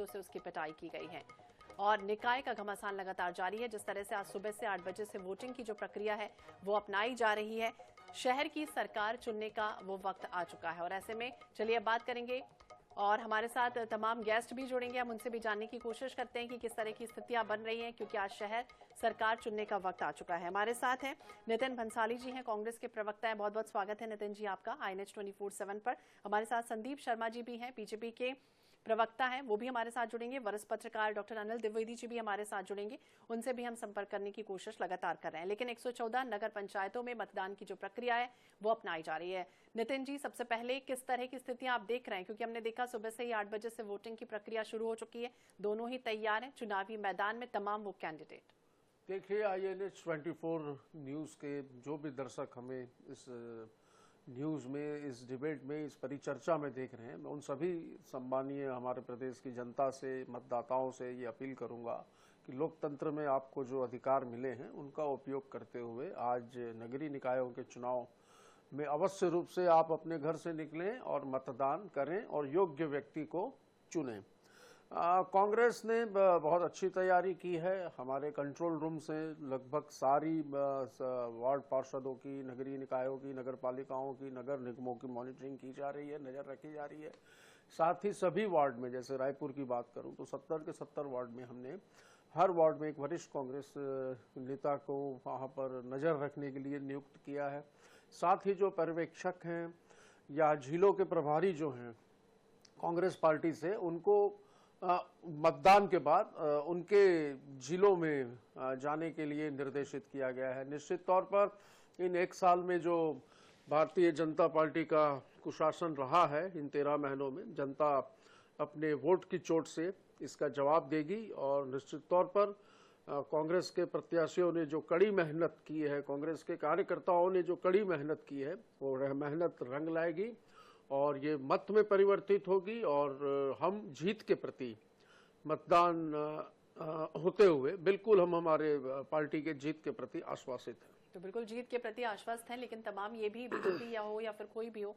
शब्दों से उसकी पिटाई की गई है। और निकाय का घमासान लगातार जारी है। जिस तरह से आज सुबह से 8 बजे से वोटिंग की जो प्रक्रिया है वो अपनाई जा रही है, शहर की सरकार चुनने का वो वक्त आ चुका है। और ऐसे में चलिए अब बात करेंगे और हमारे साथ तमाम गेस्ट भी जुड़ेंगे। हम उनसे भी जानने की कोशिश करते हैं कि किस तरह की स्थितियां बन रही हैं, क्योंकि आज शहर सरकार चुनने का वक्त आ चुका है। हमारे साथ हैं नितिन भंसाली जी, हैं कांग्रेस के प्रवक्ता हैं। बहुत बहुत स्वागत है नितिन जी आपका INH 24/7 पर। हमारे साथ संदीप शर्मा जी भी हैं, बीजेपी के प्रवक्ता हैं, वो भी हमारे साथ जुड़ेंगे। वरिष्ठ पत्रकार डॉक्टर अनिल द्विवेदी जी भी हमारे साथ जुड़ेंगे, उनसे भी हम संपर्क करने की कोशिश लगातार कर रहे हैं। लेकिन 114 नगर पंचायतों में मतदान की जो प्रक्रिया है वो अपनाई जा रही है। नितिन जी, सबसे पहले किस तरह की स्थितियां आप देख रहे हैं, क्योंकि हमने देखा सुबह से ही 8 बजे से वोटिंग की प्रक्रिया शुरू हो चुकी है, दोनों ही तैयार हैं चुनावी मैदान में तमाम वो कैंडिडेट। देखिए, INH 24 न्यूज़ के जो भी दर्शक हमें इस न्यूज़ में, इस डिबेट में, इस परिचर्चा में देख रहे हैं, मैं उन सभी सम्मानीय हमारे प्रदेश की जनता से, मतदाताओं से ये अपील करूंगा कि लोकतंत्र में आपको जो अधिकार मिले हैं उनका उपयोग करते हुए आज नगरीय निकायों के चुनाव में अवश्य रूप से आप अपने घर से निकलें और मतदान करें और योग्य व्यक्ति को चुनें। कांग्रेस ने बहुत अच्छी तैयारी की है। हमारे कंट्रोल रूम से लगभग सारी वार्ड पार्षदों की, नगरीय निकायों की, नगर पालिकाओं की, नगर निगमों की मॉनिटरिंग की जा रही है, नजर रखी जा रही है। साथ ही सभी वार्ड में, जैसे रायपुर की बात करूं तो 70 के 70 वार्ड में हमने हर वार्ड में एक वरिष्ठ कांग्रेस नेता को वहां पर नजर रखने के लिए नियुक्त किया है। साथ ही जो पर्यवेक्षक हैं या झीलों के प्रभारी जो हैं कांग्रेस पार्टी से, उनको मतदान के बाद उनके जिलों में जाने के लिए निर्देशित किया गया है। निश्चित तौर पर इन एक साल में जो भारतीय जनता पार्टी का कुशासन रहा है, इन 13 महीनों में जनता अपने वोट की चोट से इसका जवाब देगी। और निश्चित तौर पर कांग्रेस के प्रत्याशियों ने जो कड़ी मेहनत की है, कांग्रेस के कार्यकर्ताओं ने जो कड़ी मेहनत की है, वो मेहनत रंग लाएगी और ये मत में परिवर्तित होगी। और हम जीत के प्रति मतदान होते हुए बिल्कुल हम हमारे पार्टी के जीत के प्रति आश्वासित हैं। तो बिल्कुल जीत के प्रति आश्वस्त हैं, लेकिन तमाम ये भी बीजेपी या हो या फिर कोई भी हो,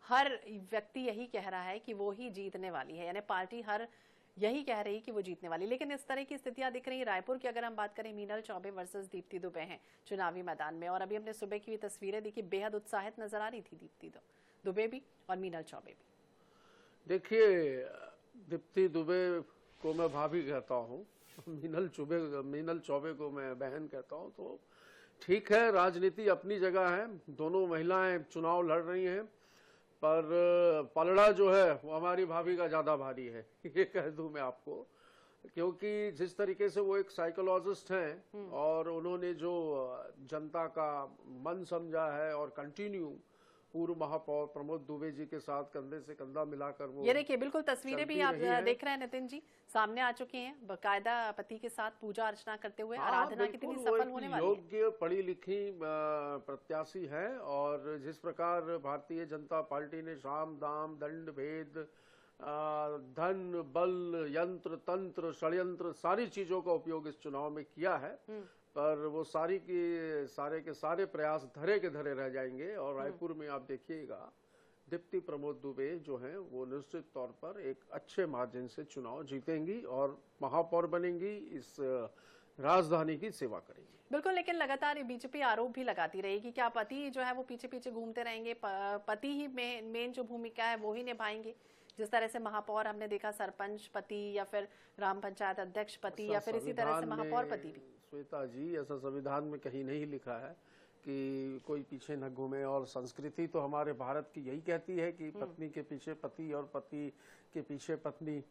हर व्यक्ति यही कह रहा है कि वो ही जीतने वाली है, यानी पार्टी हर यही कह रही है कि वो जीतने वाली। लेकिन इस तरह की स्थितियां दिख रही है। रायपुर की अगर हम बात करें, मीनल चौबे वर्सेस दीप्ति दुबे हैं चुनावी मैदान में, और अभी हमने सुबह की तस्वीरें देखी, बेहद उत्साहित नजर आ रही थी दीप्ति दुबे भी और मीनल चौबे भी। देखिए, दीप्ति दुबे को मैं भाभी कहता हूँ, मीनल चौबे को मैं बहन कहता हूँ। तो ठीक है, राजनीति अपनी जगह है, दोनों महिलाएं चुनाव लड़ रही हैं, पर पलड़ा जो है वो हमारी भाभी का ज्यादा भारी है, ये कह दूं मैं आपको। क्योंकि जिस तरीके से वो एक साइकोलॉजिस्ट हैं और उन्होंने जो जनता का मन समझा है और कंटिन्यू पूर्व महापौर प्रमोद दुबे जी के साथ कंधे से कंधा मिलाकर वो, ये देखिए बिल्कुल तस्वीरें भी आप देख रहे हैं नितिन जी, सामने आ चुकी हैं, बकायदा पति के साथ पूजा अर्चना करते हुए। आराधना कितनी सफल होने वाली है। योग्य पढ़ी लिखी प्रत्याशी है। और जिस प्रकार भारतीय जनता पार्टी ने साम दाम दंड भेद, धन बल, यंत्र तंत्र षड्यंत्र, सारी चीजों का उपयोग इस चुनाव में किया है, पर वो सारे के सारे प्रयास धरे के धरे रह जाएंगे। और रायपुर में आप देखिएगा, दीप्ति प्रमोद दुबे जो हैं वो निश्चित तौर पर एक अच्छे मार्जिन से चुनाव जीतेंगी और महापौर बनेंगी, इस राजधानी की सेवा करेंगी। बिल्कुल, लेकिन लगातार बीजेपी आरोप भी लगाती रहेगी, क्या पति जो है वो पीछे पीछे घूमते रहेंगे, पति ही मेन जो भूमिका है वो ही निभाएंगे। जिस तरह से महापौर हमने देखा, सरपंच पति या फिर ग्राम पंचायत अध्यक्ष पति या फिर इसी तरह से महापौर पति भी। श्वेता जी, ऐसा संविधान में कहीं नहीं लिखा है कि कोई पीछे न घूमे। और संस्कृति तो हमारे भारत की यही कहती है कि पत्नी के पीछे पति और पति के पीछे पत्नी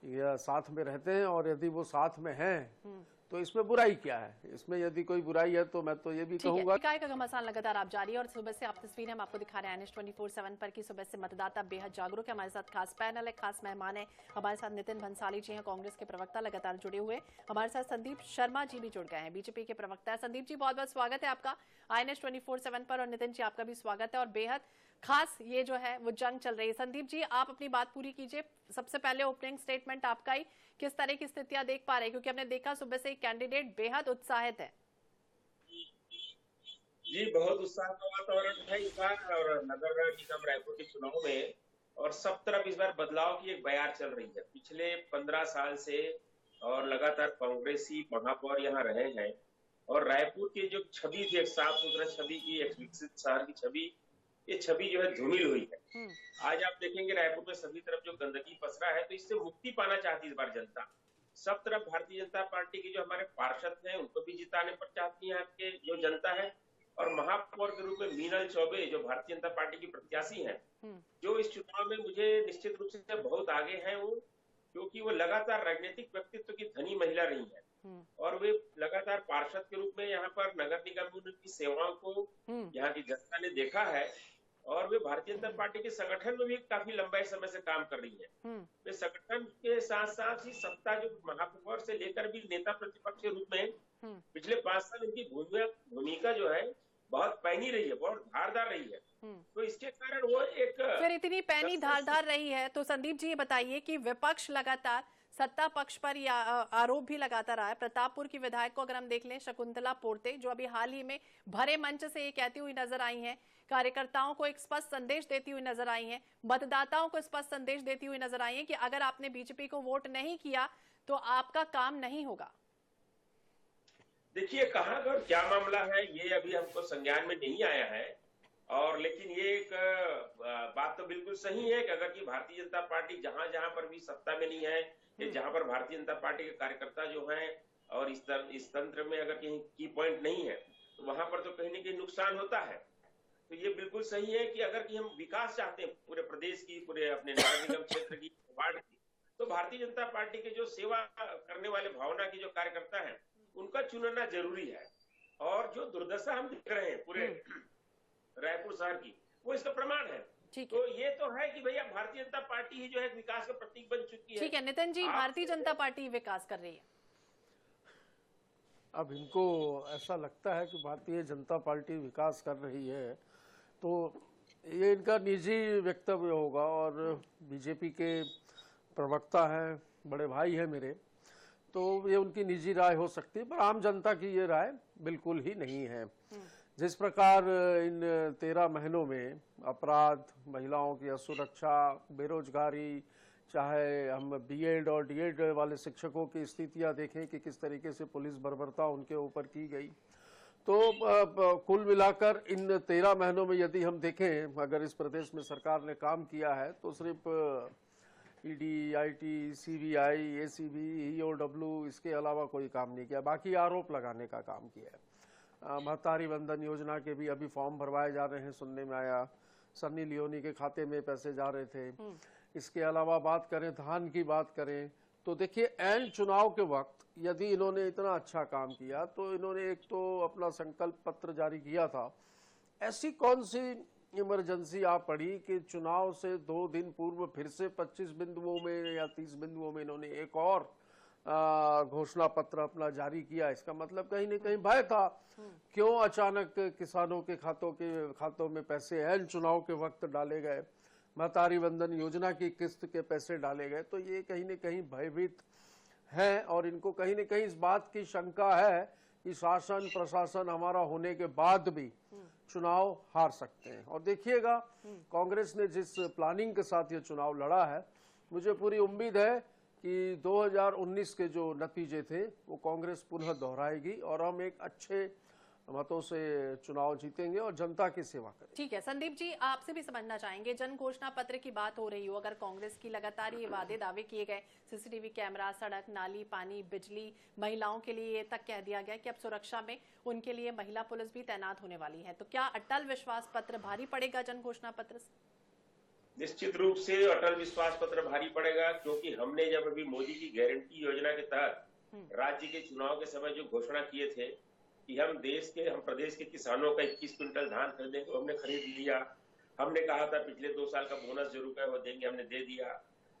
या साथ में रहते हैं। और यदि वो साथ में हैं तो इसमें बुराई क्या है? इसमें यदि कोई बुराई है तो मैं तो ये भी कहूंगा। निकाय का घमासान लगातार आप जारी है और सुबह से आप तस्वीरें हम आपको दिखा रहे हैं INH 24/7 पर कि सुबह से मतदाता बेहद जागरूक है। हमारे साथ खास पैनल है, खास मेहमान है। हमारे साथ नितिन भंसाली जी हैं, कांग्रेस के प्रवक्ता, लगातार जुड़े हुए। हमारे साथ संदीप शर्मा जी भी जुड़ गए हैं, बीजेपी के प्रवक्ता है। संदीप जी, बहुत बहुत स्वागत है आपका INH 24/7 पर, और नितिन जी आपका भी स्वागत है। और बेहद खास ये जो है वो जंग चल रही है। संदीप जी, आप अपनी बात पूरी कीजिए। सबसे पहले ओपनिंग स्टेटमेंट आपका ही, किस तरह की स्थितियां देख पा रहे हैं, क्योंकि हमने देखा सुबह से कैंडिडेट बेहद उत्साहित है। जी, बहुत उत्साह का वातावरण है इस बार। और नगर निगम रायपुर के चुनाव में और सब तरफ इस बार बदलाव की एक बयार चल रही है। पिछले 15 साल से और लगातार कांग्रेसी महापौर यहाँ रहे हैं, और रायपुर की जो छवि थी, एक साफ सुथरा छवि की, एक विकसित शहर की छवि, ये छवि जो है धूमिल हुई है। आज आप देखेंगे रायपुर में सभी तरफ जो गंदगी पसरा है, तो इससे मुक्ति पाना चाहती है इस बार जनता। सब तरफ भारतीय जनता पार्टी के जो हमारे पार्षद हैं उनको भी जिताने पर चाहती है आपके जो जनता है, और महापौर के रूप में मीनल चौबे जो भारतीय जनता पार्टी की प्रत्याशी हैं, जो इस चुनाव में मुझे निश्चित रूप से बहुत आगे हैं वो, क्योंकि वो लगातार राजनीतिक व्यक्तित्व की धनी महिला रही है, और वे लगातार पार्षद के रूप में यहाँ पर नगर निगम में उनकी सेवाओं को यहाँ की जनता ने देखा है, और वे भारतीय जनता पार्टी के संगठन में भी काफी लंबे समय से काम कर रही है। वे संगठन के साथ साथ ही सत्ता जो महापौर से लेकर भी नेता प्रतिपक्ष के रूप में पिछले 5 साल उनकी भूमिका जो है बहुत पैनी रही है, बहुत धारदार रही है। तो इसके कारण वो एक फिर इतनी पैनी धारदार रही है तो संदीप जी ये बताइए कि विपक्ष लगातार सत्ता पक्ष पर यह आरोप भी लगाता रहा है। प्रतापपुर की विधायक को अगर हम देख लें, शकुंतला पोर्ते, जो अभी हाल ही में भरे मंच से ये कहती हुई नजर आई हैं, कार्यकर्ताओं को एक स्पष्ट संदेश देती हुई नजर आई हैं, मतदाताओं को स्पष्ट संदेश देती हुई नजर आई हैं कि अगर आपने बीजेपी को वोट नहीं किया तो आपका काम नहीं होगा। देखिए कहाँ का क्या मामला है ये अभी हमको संज्ञान में नहीं आया है, और लेकिन ये एक बात तो बिल्कुल सही है कि अगर की भारतीय जनता पार्टी जहां जहां पर भी सत्ता में नहीं है, जहां पर भारतीय जनता पार्टी के कार्यकर्ता जो हैं और इस तंत्र में अगर कहीं की पॉइंट नहीं है, तो वहां पर तो कहीं न कहीं नुकसान होता है। तो ये बिल्कुल सही है कि अगर कि हम विकास चाहते हैं पूरे प्रदेश की, पूरे अपने नगर निगम क्षेत्र की, वार्ड की, तो भारतीय जनता पार्टी के जो सेवा करने वाले भावना की जो कार्यकर्ता है उनका चुनना जरूरी है। और जो दुर्दशा हम देख रहे हैं पूरे रायपुर शहर की, वो इसका प्रमाण है। तो ये तो है कि भैया भारतीय जनता पार्टी ही जो है विकास का प्रतीक बन चुकी है। ठीक है नितिन जी, भारतीय जनता पार्टी विकास कर रही है। अब इनको ऐसा लगता है कि भारतीय जनता पार्टी विकास कर रही है, तो ये इनका निजी वक्तव्य होगा, और बीजेपी के प्रवक्ता हैं, बड़े भाई हैं मेरे, तो ये उनकी निजी राय हो सकती है, पर आम जनता की ये राय बिल्कुल ही नहीं है। जिस प्रकार इन 13 महीनों में अपराध, महिलाओं की असुरक्षा, बेरोजगारी, चाहे हम बीएड और डीएड वाले शिक्षकों की स्थितियां देखें कि किस तरीके से पुलिस बर्बरता उनके ऊपर की गई, तो कुल मिलाकर इन 13 महीनों में यदि हम देखें, अगर इस प्रदेश में सरकार ने काम किया है तो सिर्फ ED, IT, CBI, ACB, EOW, इसके अलावा कोई काम नहीं किया, बाकी आरोप लगाने का काम किया है। महतारी वंदन योजना के भी अभी फॉर्म भरवाए जा रहे हैं, सुनने में आया, सन्नी लियोनी के खाते में पैसे जा रहे थे। इसके अलावा बात करें, धान की बात करें, तो देखिए एंड चुनाव के वक्त यदि इन्होंने इतना अच्छा काम किया तो इन्होंने एक तो अपना संकल्प पत्र जारी किया था। ऐसी कौन सी इमरजेंसी आ पड़ी कि चुनाव से 2 दिन पूर्व फिर से 25 बिंदुओं में या 30 बिंदुओं में इन्होंने एक और घोषणा पत्र अपना जारी किया। इसका मतलब कहीं न कहीं भय था, क्यों अचानक किसानों के खातों में पैसे एन चुनाव के वक्त डाले गए, महतारी वंदन योजना की किस्त के पैसे डाले गए, तो ये कहीं न कहीं भयभीत है, और इनको कहीं न कहीं इस बात की शंका है कि शासन प्रशासन हमारा होने के बाद भी चुनाव हार सकते हैं। और देखिएगा कांग्रेस ने जिस प्लानिंग के साथ ये चुनाव लड़ा है, मुझे पूरी उम्मीद है कि 2019 के जो नतीजे थे वो कांग्रेस पुनः दोहराएगी और हम एक अच्छे मतों से चुनाव जीतेंगे और जनता की सेवा करेंगे। ठीक है संदीप जी, आपसे भी समझना चाहेंगे, जन घोषणा पत्र की बात हो रही हो, अगर कांग्रेस की लगातार ये वादे दावे किए गए, सीसीटीवी कैमरा, सड़क, नाली, पानी, बिजली, महिलाओं के लिए ये तक कह दिया गया कि अब सुरक्षा में उनके लिए महिला पुलिस भी तैनात होने वाली है, तो क्या अटल विश्वास पत्र भारी पड़ेगा जन घोषणा पत्र से? निश्चित रूप से अटल विश्वास पत्र भारी पड़ेगा, क्योंकि हमने जब अभी मोदी की गारंटी योजना के तहत राज्य के चुनाव के समय जो घोषणा किए थे कि हम प्रदेश के किसानों का 21 क्विंटल धान खरीदेंगे, तो हमने खरीद लिया। हमने कहा था पिछले 2 साल का बोनस जो रुका है वो देंगे, हमने दे दिया।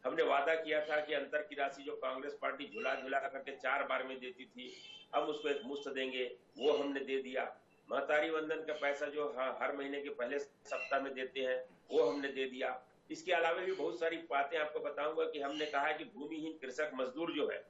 हमने वादा किया था कि अंतर की राशि जो कांग्रेस पार्टी झुला करके 4 बार में देती थी, हम उसको एक मुश्त देंगे, वो हमने दे दिया। महतारी वंदन का पैसा जो हर महीने के पहले सप्ताह में देते हैं वो हमने दे दिया। इसके अलावा भी बहुत सारी बातें आपको बताऊंगा कि हमने कहा है कि भूमिहीन कृषक मजदूर जो है,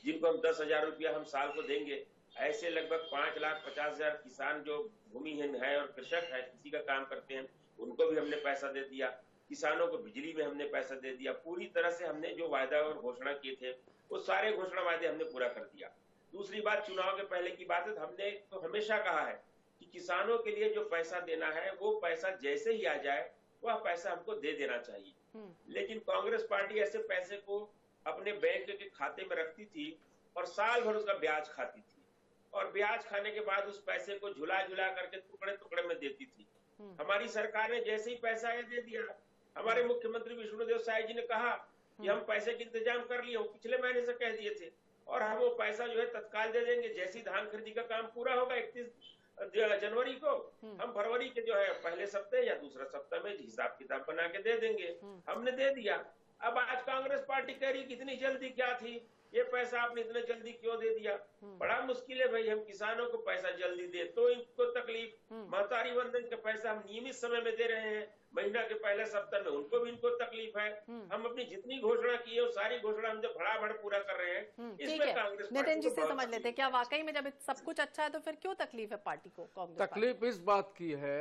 जिनको हम 10,000 रुपया हम साल को देंगे, ऐसे लगभग 5,50,000 किसान जो भूमिहीन है और कृषक है, किसी का काम करते हैं, उनको भी हमने पैसा दे दिया। किसानों को बिजली में हमने पैसा दे दिया, पूरी तरह से हमने जो वायदा और घोषणा किए थे वो सारे घोषणा वादे हमने पूरा कर दिया। दूसरी बात, चुनाव के पहले की बात है, हमने तो हमेशा कहा है कि किसानों के लिए जो पैसा देना है वो पैसा जैसे ही आ जाए वह पैसा हमको दे देना चाहिए। लेकिन कांग्रेस पार्टी ऐसे पैसे को अपने बैंक के खाते में रखती थी और साल भर उसका ब्याज खाती थी, और ब्याज खाने के बाद उस पैसे को झुला झुला करके टुकड़े टुकड़े में देती थी। हमारी सरकार ने जैसे ही पैसा ये दे दिया, हमारे मुख्यमंत्री विष्णुदेव साय जी ने कहा कि हम पैसे का इंतजाम कर लिए, वो पिछले महीने से कह दिए थे, और हम वो पैसा जो है तत्काल दे देंगे। जैसी धान खरीदी का काम पूरा होगा 31 जनवरी को, हम फरवरी के जो है पहले सप्ताह या दूसरा सप्ताह में हिसाब किताब बना के दे देंगे। हमने दे दिया। अब आज कांग्रेस पार्टी कह रही कितनी जल्दी क्या थी, ये पैसा आपने इतने जल्दी क्यों दे दिया। बड़ा मुश्किल है भाई, हम किसानों को पैसा जल्दी दे तो इनको तकलीफ, महतारी वंदन का पैसा हम नियमित समय में दे रहे हैं, महीना के पहले सप्ताह में उनको भी इनको तकलीफ है। हम अपनी जितनी घोषणा की है वो सारी घोषणा हम जो भड़ाभड़ पूरा कर रहे हैं, इसमें कांग्रेस नितिन जी से समझ लेते, क्या वाकई में जब सब कुछ अच्छा है तो फिर क्यों तकलीफ है पार्टी को? कांग्रेस तकलीफ इस बात की है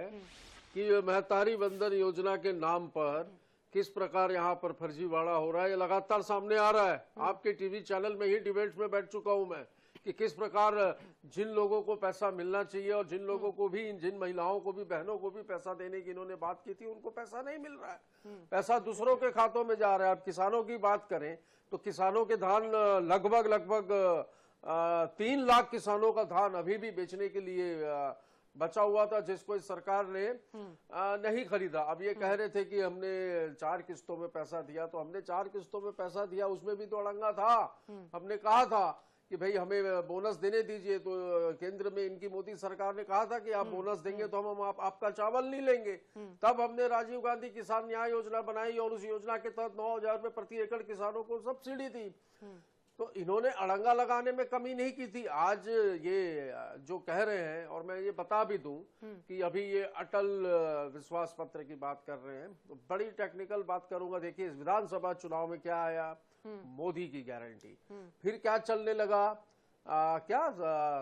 कि महतारी वंदन योजना के नाम पर किस प्रकार यहाँ पर फर्जीवाड़ा हो रहा है, ये लगातार सामने आ रहा है। आपके टीवी चैनल में ही डिबेट्स में बैठ चुका हूं मैं कि किस प्रकार जिन लोगों को पैसा मिलना चाहिए और जिन लोगों को भी, जिन महिलाओं को भी, बहनों को भी पैसा देने की इन्होंने बात की थी, उनको पैसा नहीं मिल रहा है, पैसा दूसरों के खातों में जा रहा है। अब किसानों की बात करें तो किसानों के धान लगभग 3 लाख किसानों का धान अभी भी बेचने के लिए बचा हुआ था, जिसको इस सरकार ने नहीं खरीदा। अब ये कह रहे थे कि हमने 4 किस्तों में पैसा दिया, तो हमने 4 किस्तों में पैसा दिया, उसमें भी तो अड़ंगा था। हमने कहा था कि भाई हमें बोनस देने दीजिए, तो केंद्र में इनकी मोदी सरकार ने कहा था कि आप बोनस देंगे तो हम आपका चावल नहीं लेंगे। तब हमने राजीव गांधी किसान न्याय योजना बनाई और उस योजना के तहत 9,000 रुपए प्रति एकड़ किसानों को सब्सिडी दी। तो इन्होंने अड़ंगा लगाने में कमी नहीं की थी। आज ये जो कह रहे हैं, और मैं ये बता भी दूं कि अभी ये अटल विश्वास पत्र की बात कर रहे हैं, तो बड़ी टेक्निकल बात करूंगा। देखिए, इस विधानसभा चुनाव में क्या आया, मोदी की गारंटी, फिर क्या चलने लगा, क्या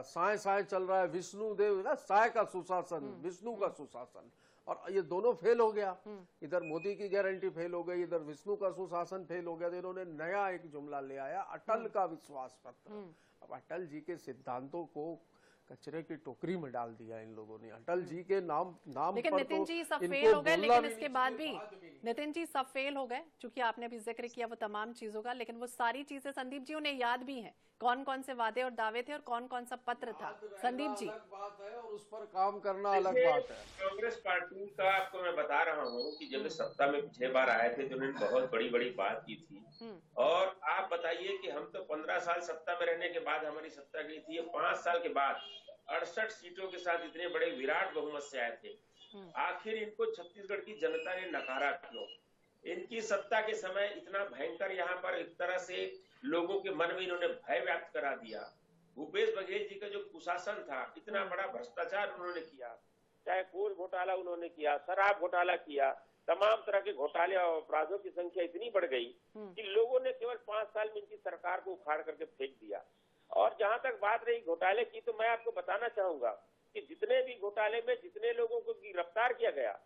साय साय चल रहा है, विष्णुदेव ना, साय का सुशासन, विष्णु का सुशासन, और ये दोनों फेल हो गया। इधर मोदी की गारंटी फेल हो गई, इधर विष्णु का सुशासन फेल हो गया। तो इन्होंने नया एक जुमला ले आया, अटल का विश्वास पत्र। अब अटल जी के सिद्धांतों को कचरे की टोकरी में डाल दिया इन लोगों ने। अटल जी के नाम लेकिन पर नितिन तो जी सब इनको फेल हो गए, लेकिन बोलना इसके बाद भी नितिन जी सब फेल हो गए, चूंकि आपने अभी जिक्र किया वो तमाम चीजों का, लेकिन वो सारी चीजें संदीप जी उन्हें याद भी हैं, कौन कौन से वादे और दावे थे और कौन कौन सा पत्र था। संदीप जी, अलग बात है और उस पर काम करना अलग बात है। कांग्रेस पार्टी का आपको मैं बता रहा हूँ कि जब सत्ता में पिछले बार आए थे तो उन्होंने बहुत बड़ी बड़ी बात की थी। और आप बताइए कि हम तो 15 साल सत्ता में रहने के बाद हमारी सत्ता गई थी, 5 साल के बाद 68 सीटों के साथ इतने बड़े विराट बहुमत से आए थे। आखिर इनको छत्तीसगढ़ की जनता ने नकारा क्यों? इनकी सत्ता के समय इतना भयंकर यहाँ पर एक तरह से लोगों के मन में इन्होंने भय व्याप्त करा दिया। भूपेश बघेल जी का जो कुशासन था, इतना बड़ा भ्रष्टाचार उन्होंने किया, चाहे कोल घोटाला उन्होंने किया, शराब घोटाला किया, तमाम तरह के घोटाले और अपराधों की संख्या इतनी बढ़ गई कि लोगों ने केवल 5 साल में इनकी सरकार को उखाड़ करके फेंक दिया। और जहां तक बात रही घोटाले की, तो मैं आपको बताना चाहूंगा कि जितने भी घोटाले में जितने लोगों को गिरफ्तार किया गया,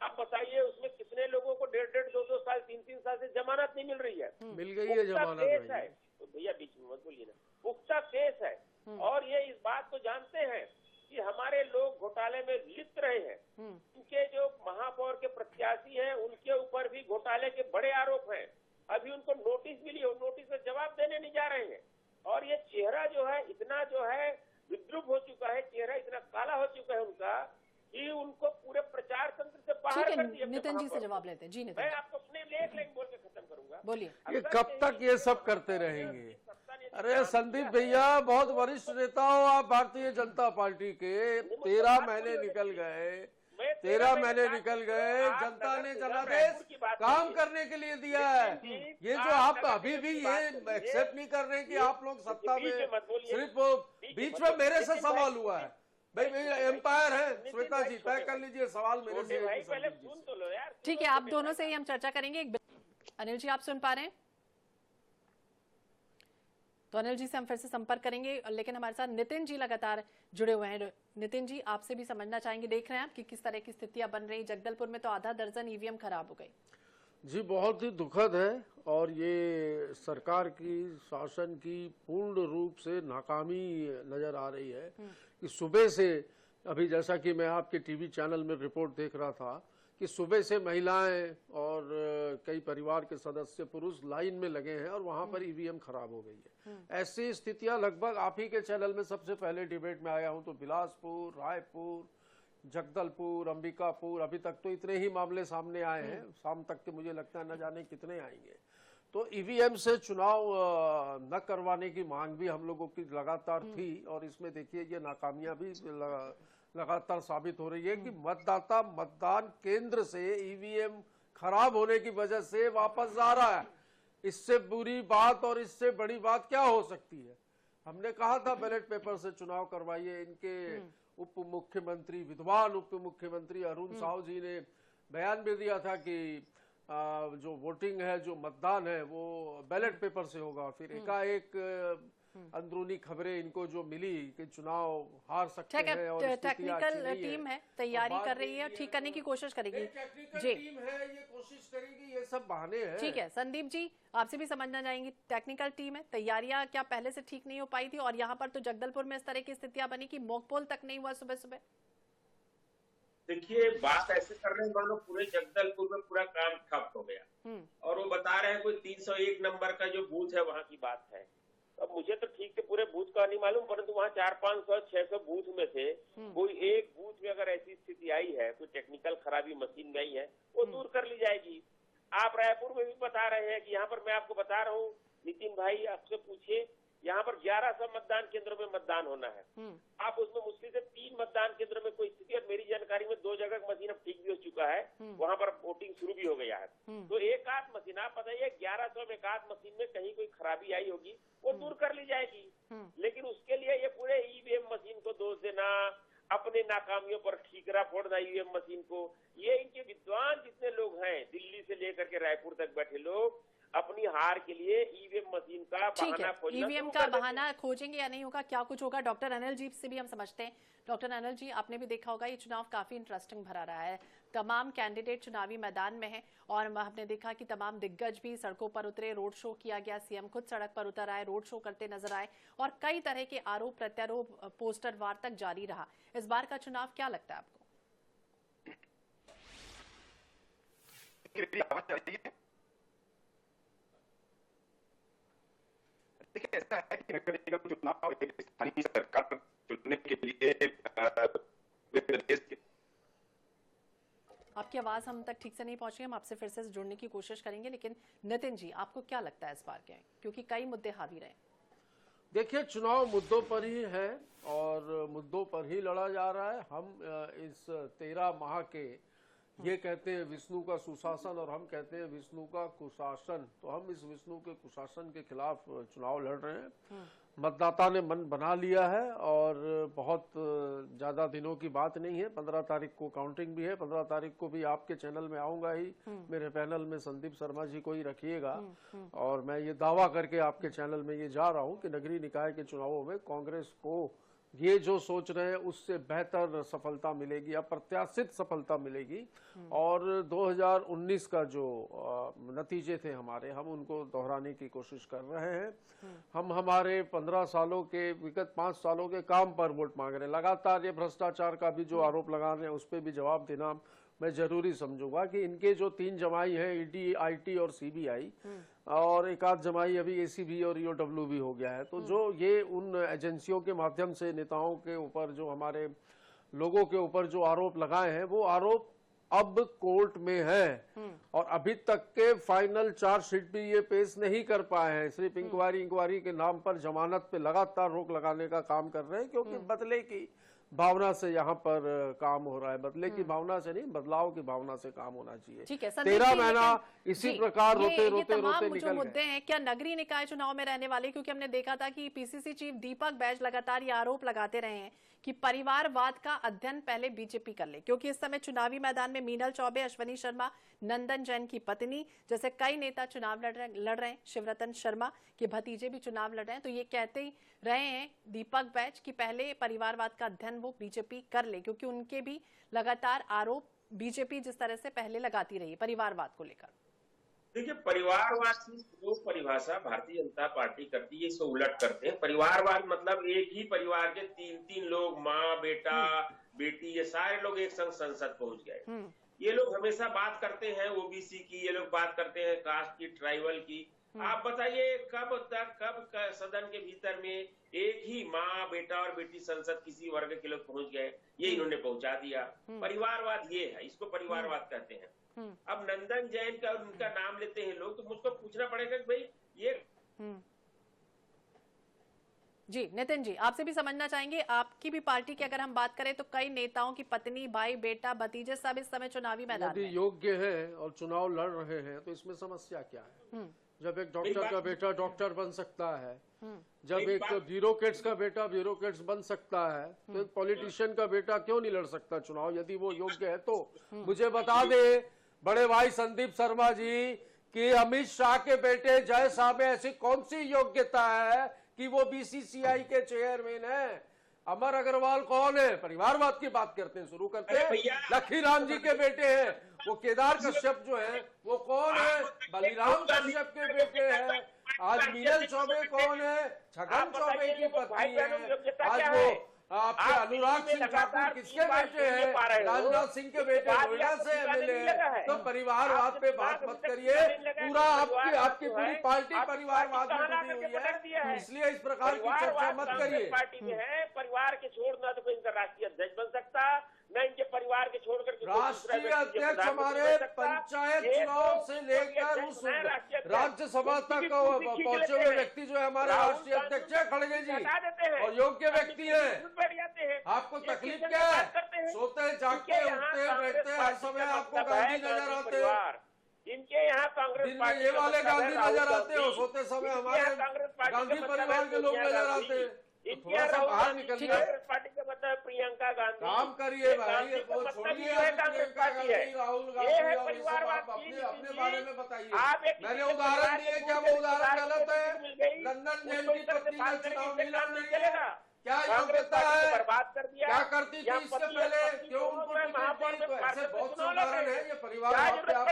आप बताइए उसमें कितने लोगों को 1.5, 2-2 साल, 3-3 साल से जमानत नहीं मिल रही है। मिल गई है जमानत है तो भैया बीच में मत बोलिए ना, पुख्ता केस है। और ये इस बात को जानते हैं कि हमारे लोग घोटाले में लिप्त रहे हैं। उनके जो महापौर के प्रत्याशी हैं उनके ऊपर भी घोटाले के बड़े आरोप हैं। अभी उनको नोटिस भी लिए, नोटिस में जवाब देने नहीं जा रहे हैं। और ये चेहरा जो है इतना जो है विद्रूप हो चुका है, चेहरा इतना काला हो चुका है उनका कि उनको पूरे प्रचार तंत्र से बाहर कर दिया। नितिन जी से जवाब लेते हैं। जी नितिन, मैं आपको अपने एक लाइन बोल के खत्म करूंगा। बोलिए। ये कब तक ये सब करते रहेंगे? अरे संदीप भैया, बहुत वरिष्ठ नेता हो आप भारतीय जनता पार्टी के। 13 महीने निकल गए, 13 महीने निकल गए, जनता ने जनादेश काम करने के लिए दिया है। ये जो आप अभी भी ये एक्सेप्ट नहीं कर रहे कि आप लोग सत्ता में, सिर्फ बीच में मेरे से सवाल हुआ है। भाई एम्पायर है श्वेता जी, तय कर लीजिए सवाल मेरे से। ठीक है, आप दोनों से ही हम चर्चा करेंगे। अनिल जी, आप सुन पा रहे हैं? तो अनिल जी से हम फिर से संपर्क करेंगे, लेकिन हमारे साथ नितिन जी लगातार जुड़े हुए हैं। नितिन जी, आपसे भी समझना चाहेंगे, देख रहे हैं आप कि किस तरह की स्थितियां बन रही। जगदलपुर में तो आधा दर्जन ईवीएम खराब हो गई। जी बहुत ही दुखद है और ये सरकार की शासन की पूर्ण रूप से नाकामी नजर आ रही है कि सुबह से अभी जैसा कि मैं आपके टीवी चैनल में रिपोर्ट देख रहा था कि सुबह से महिलाएं और कई परिवार के सदस्य पुरुष लाइन में लगे हैं और वहां पर ईवीएम खराब हो गई है। ऐसी स्थितियां लगभग आप ही के चैनल में सबसे पहले डिबेट में आया हूं तो बिलासपुर, रायपुर, जगदलपुर, अंबिकापुर, अभी तक तो इतने ही मामले सामने आए हैं, शाम तक के मुझे लगता है न जाने कितने आएंगे। तो ईवीएम से चुनाव न करवाने की मांग भी हम लोगों की लगातार थी और इसमें देखिए ये नाकामियां भी लगातार साबित हो रही है कि मतदाता मतदान केंद्र से ईवीएम खराब होने की वजह से वापस जा रहा है। इससे बुरी बात और इससे बड़ी बात क्या हो सकती है। हमने कहा था बैलेट पेपर से चुनाव करवाइए। इनके उप मुख्यमंत्री, विद्वान उप मुख्यमंत्री अरुण साहू जी ने बयान भी दिया था कि जो वोटिंग है, जो मतदान है वो बैलेट पेपर से होगा। फिर एकाएक अंदरूनी खबरें इनको जो मिली कि चुनाव हार सकते हैं और टेक्निकल टीम है, तैयारी कर रही है, ठीक करने की कोशिश करेगी। टेक्निकल टीम है, ये कोशिश करेगी, ये सब बहाने हैं। ठीक है संदीप जी, आपसे भी समझना चाहेंगे, टेक्निकल टीम है, तैयारियां क्या पहले से ठीक नहीं हो पाई थी? और यहाँ पर तो जगदलपुर में इस तरह की स्थितियां बनी कि मॉकपोल तक नहीं हुआ सुबह सुबह। देखिए बात ऐसे कर रहे हैं मानो पूरे जगदलपुर में पूरा काम ठप हो गया और वो बता रहे हैं कोई 301 नंबर का जो बूथ है वहां की बात है। अब मुझे तो ठीक से पूरे बूथ का नहीं मालूम, परंतु वहाँ 400-500-600 बूथ में से कोई एक बूथ में अगर ऐसी स्थिति आई है, कोई टेक्निकल खराबी मशीन में आई है, वो दूर कर ली जाएगी। आप रायपुर में भी बता रहे हैं कि यहाँ पर मैं आपको बता रहा हूँ, नितिन भाई आपसे पूछिए, यहाँ पर 1100 मतदान केंद्रों में मतदान होना है। आप उसमें मुश्किल से 3 मतदान केंद्रों में कोई स्थिति, और मेरी जानकारी में 2 जगह मशीन अब ठीक भी हो चुका है, वहां पर वोटिंग शुरू भी हो गया है। तो एक आध मशीन, आप बताइए 1100 में एक आध मशीन में कहीं कोई खराबी आई होगी, वो दूर कर ली जाएगी। लेकिन उसके लिए ये पूरे ईवीएम मशीन को दोष देना, अपने नाकामियों पर ठीकरा फोड़ना ईवीएम मशीन को, ये इनके विद्वान जितने लोग हैं दिल्ली से लेकर के रायपुर तक बैठे लोग अपनी हार के लिए ईवीएम मशीन का बहाना खोजना, ईवीएम का बहाना खोजेंगे या नहीं होगा, क्या कुछ होगा। डॉक्टर अनिल जी से भी हम समझते हैं। डॉक्टर अनिल जी, आपने भी देखा होगा ये चुनाव काफी इंटरेस्टिंग भरा रहा है, तमाम कैंडिडेट चुनावी मैदान में हैं और हमने देखा कि तमाम दिग्गज भी सड़कों पर उतरे, रोड शो किया गया, सीएम खुद सड़क पर उतर आए, रोड शो करते नजर आए और कई तरह के आरोप प्रत्यारोप पोस्टर वार तक जारी रहा। इस बार का चुनाव क्या लगता है आपको? देखिए ऐसा है कि नगर निगम चुनाव एक स्थानीय सरकार चुनने के लिए प्रदेश के, आपकी आवाज हम तक ठीक से नहीं पहुंची, हम आपसे फिर से जुड़ने की कोशिश करेंगे। लेकिन नितिन जी, आपको क्या लगता है इस बार के, क्योंकि कई मुद्दे हावी रहे? देखिए चुनाव मुद्दों पर ही है और मुद्दों पर ही लड़ा जा रहा है। हम इस 13 माह के, ये कहते हैं विष्णु का सुशासन और हम कहते हैं विष्णु का कुशासन, तो हम इस विष्णु के कुशासन के खिलाफ चुनाव लड़ रहे हैं। मतदाता ने मन बना लिया है और बहुत ज्यादा दिनों की बात नहीं है। 15 तारीख को काउंटिंग भी है, 15 तारीख को भी आपके चैनल में आऊंगा ही, मेरे पैनल में संदीप शर्मा जी को ही रखिएगा और मैं ये दावा करके आपके चैनल में ये जा रहा हूँ कि नगरीय निकाय के चुनावों में कांग्रेस को ये जो सोच रहे हैं उससे बेहतर सफलता मिलेगी, अप्रत्याशित सफलता मिलेगी और 2019 का जो नतीजे थे हमारे, हम उनको दोहराने की कोशिश कर रहे हैं। हम हमारे 15 सालों के, विगत 5 सालों के काम पर वोट मांग रहे हैं। लगातार ये भ्रष्टाचार का भी जो आरोप लगा रहे हैं उस पर भी जवाब देना मैं जरूरी समझूंगा कि इनके जो 3 जमाई हैं, ईडी, आईटी और सीबीआई, और एक आध जमाई अभी एसीबी और ईओडब्ल्यू भी हो गया है, तो जो ये उन एजेंसियों के माध्यम से नेताओं के ऊपर, जो हमारे लोगों के ऊपर जो आरोप लगाए हैं, वो आरोप अब कोर्ट में है और अभी तक के फाइनल चार्जशीट भी ये पेश नहीं कर पाए हैं। सिर्फ इंक्वायरी के नाम पर जमानत पे लगातार रोक लगाने का काम कर रहे हैं, क्योंकि बदले की भावना से यहाँ पर काम हो रहा है। बदले की भावना से नहीं, बदलाव की भावना से काम होना चाहिए। ठीक है, 13 महीना इसी प्रकार रोते रोते निकल मुद्दे हैं। क्या नगरीय निकाय चुनाव में रहने वाले, क्योंकि हमने देखा था कि पीसीसी चीफ दीपक बैज लगातार ये आरोप लगाते रहे हैं कि परिवारवाद का अध्ययन पहले बीजेपी कर ले, क्योंकि इस समय चुनावी मैदान में मीनल चौबे, अश्वनी शर्मा, नंदन जैन की पत्नी जैसे कई नेता चुनाव लड़ रहे हैं, शिवरतन शर्मा के भतीजे भी चुनाव लड़ रहे हैं। तो ये कहते ही रहे हैं दीपक बैज कि पहले परिवारवाद का अध्ययन वो बीजेपी कर ले, क्योंकि उनके भी लगातार आरोप बीजेपी जिस तरह से पहले लगाती रही परिवारवाद को लेकर। देखिए, परिवारवाद की जो परिभाषा भारतीय जनता पार्टी करती है, इसको उलट करते हैं। परिवारवाद मतलब एक ही परिवार के तीन तीन लोग, माँ, बेटा, बेटी, ये सारे लोग एक संग संसद पहुंच गए। ये लोग हमेशा बात करते हैं ओबीसी की, ये लोग बात करते हैं कास्ट की, ट्राइबल की। आप बताइए कब तक, सदन के भीतर में एक ही माँ, बेटा और बेटी संसद किसी वर्ग के लोग पहुंच गए? ये इन्होंने पहुंचा दिया। परिवारवाद ये है, इसको परिवारवाद कहते हैं। अब नंदन जैन का उनका नाम लेते हैं लोग, तो मुझको पूछना पड़ेगा कि भाई ये जी नितिन जी, आपसे भी समझना चाहेंगे, आपकी भी पार्टी की अगर हम बात करें तो कई नेताओं की पत्नी, भाई, बेटा, भतीजे सब इस समय चुनावी मैदान में योग्य है और चुनाव लड़ रहे हैं तो इसमें समस्या क्या है? जब एक डॉक्टर का बेटा डॉक्टर बन सकता है, जब एक ब्यूरोक्रेट्स का बेटा ब्यूरोक्रेट्स बन सकता है, तो एक पॉलिटिशियन का बेटा क्यों नहीं लड़ सकता चुनाव? यदि वो योग्य है तो मुझे बता दे बड़े भाई संदीप शर्मा जी कि अमित शाह के बेटे जय शाह में ऐसी कौन सी योग्यता है कि वो बीसीसीआई के चेयरमैन है? अमर अग्रवाल कौन है? परिवारवाद की बात करते हैं, शुरू करते हैं। लखीराम जी के बेटे हैं, वो केदार कश्यप जो है वो कौन है? बलिराम कश्यप के बेटे हैं। आज मीनल चौबे कौन है? छगन चौबे की पत्नी है। आज वो आपके अनुराग सिंह ठाकुर किसके बेटे हैं? राजनाथ सिंह के बेटे नोएडा से एमएलए है। तो परिवारवाद पे बात मत करिए, पूरा आपकी पूरी पार्टी परिवारवाद में डूबी हुई है, इसलिए इस प्रकार की चर्चा मत करिए। पार्टी में है, परिवार के छोड़ना तो कोई इनका राष्ट्रीय अध्यक्ष बन सकता, न इनके परिवार के छोड़कर राष्ट्रीय अध्यक्ष हमारे पंचायत चुनाव से लेकर उस राज्यसभा तक पहुंचे हुए व्यक्ति जो है हमारे राष्ट्रीय अध्यक्ष है खड़गे जी, और योग्य व्यक्ति है। आपको तकलीफ क्या है? सोते जागते उठते बैठते हर समय आपको गांधी नजर आते हैं। इनके यहाँ कांग्रेस दिन में ये वाले गांधी नजर आते हो, सोते समय हमारे गांधी परिवार के लोग नजर आते हैं। थोड़ा सा बाहर निकलिए, कांग्रेस पार्टी का मतलब प्रियंका गांधी। काम करिए भाई, वो छोड़िए कांग्रेस पार्टी है, राहुल ये है गांधी, परिवारवाद। अपने बारे में बताइए। मैंने उदाहरण दिए, क्या वो उदाहरण गलत है? नंदन जैन की पत्नी का चुनाव नहीं लड़ रही है, क्या योग्यता है? बर्बाद कर दिया। क्या करती थी इससे पहले? क्यों उनको टिकट दी? तो ऐसे बहुत से उदाहरण है। ये परिवारवाद पे आप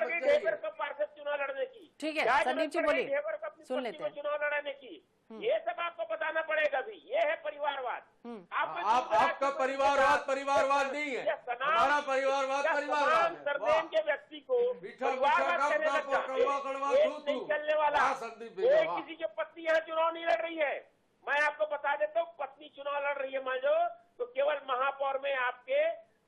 पार्षद चुनाव लड़ने की। ठीक है संदीप जी बोलिए, सुन लेते हैं। चुनाव लड़ने की, ये सब आपको बताना पड़ेगा भी। ये है परिवारवाद। आपका परिवारवाद नहीं है, हमारा परिवारवाद सरनेम के व्यक्ति को नहीं चलने वाला। किसी की पत्नी यहाँ चुनाव नहीं लड़ रही है, मैं आपको बता देता हूँ। पत्नी चुनाव लड़ रही है मान लो, तो केवल महापौर में आपके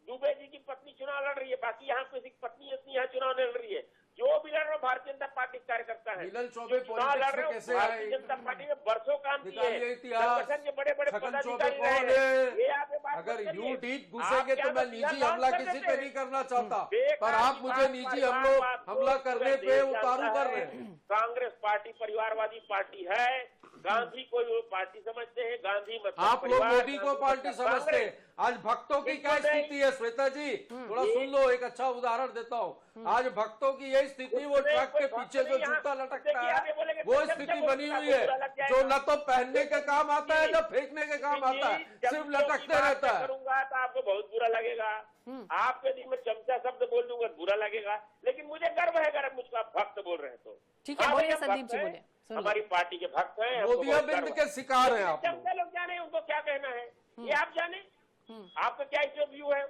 दुबे जी की पत्नी चुनाव लड़ रही है, बाकी यहाँ किसी की पत्नी यहाँ चुनाव नहीं लड़ रही है। जो भी लड़ रहा भारतीय जनता पार्टी कार्यकर्ता है। मीनल चौबे चुनाव लड़ रहे हो, भारतीय जनता पार्टी में बरसों काम किए, संगठन के बड़े बड़े पदाधिकारी रहे। अगर यू डीप घुसेंगे तो मैं निजी हमला किसी पे नहीं करना चाहता, पर आप मुझे निजी हमला करने पे उतारू कर रहे हैं। कांग्रेस पार्टी परिवारवादी पार्टी है। गांधी को पार्टी समझते हैं, गांधी मतलब आप लोग मोदी को पार्टी समझते हैं। आज भक्तों की क्या स्थिति है श्वेता जी? थोड़ा सुन लो, एक अच्छा उदाहरण देता हूँ। आज भक्तों की यही स्थिति, वो ट्रक के पीछे जो जूता लटकता है वो स्थिति बनी हुई है, जो न तो पहनने के काम आता है न फेंकने के काम आता है, सिर्फ लटकते रहता है। करूंगा तो आपको बहुत बुरा लगेगा, आपके दिन में चमचा शब्द बोल दूंगा बुरा लगेगा, लेकिन मुझे गर्व है अगर मुझको आप भक्त बोल रहे हैं तो। ठीक है, बोलिए संदीप जी, बोलिए। हमारी पार्टी के भक्त हैं, मोदियाबिंद के शिकार हैं आप लोग जाने उनको क्या कहना है, ये आप जाने, आपका क्या इसमें व्यू है।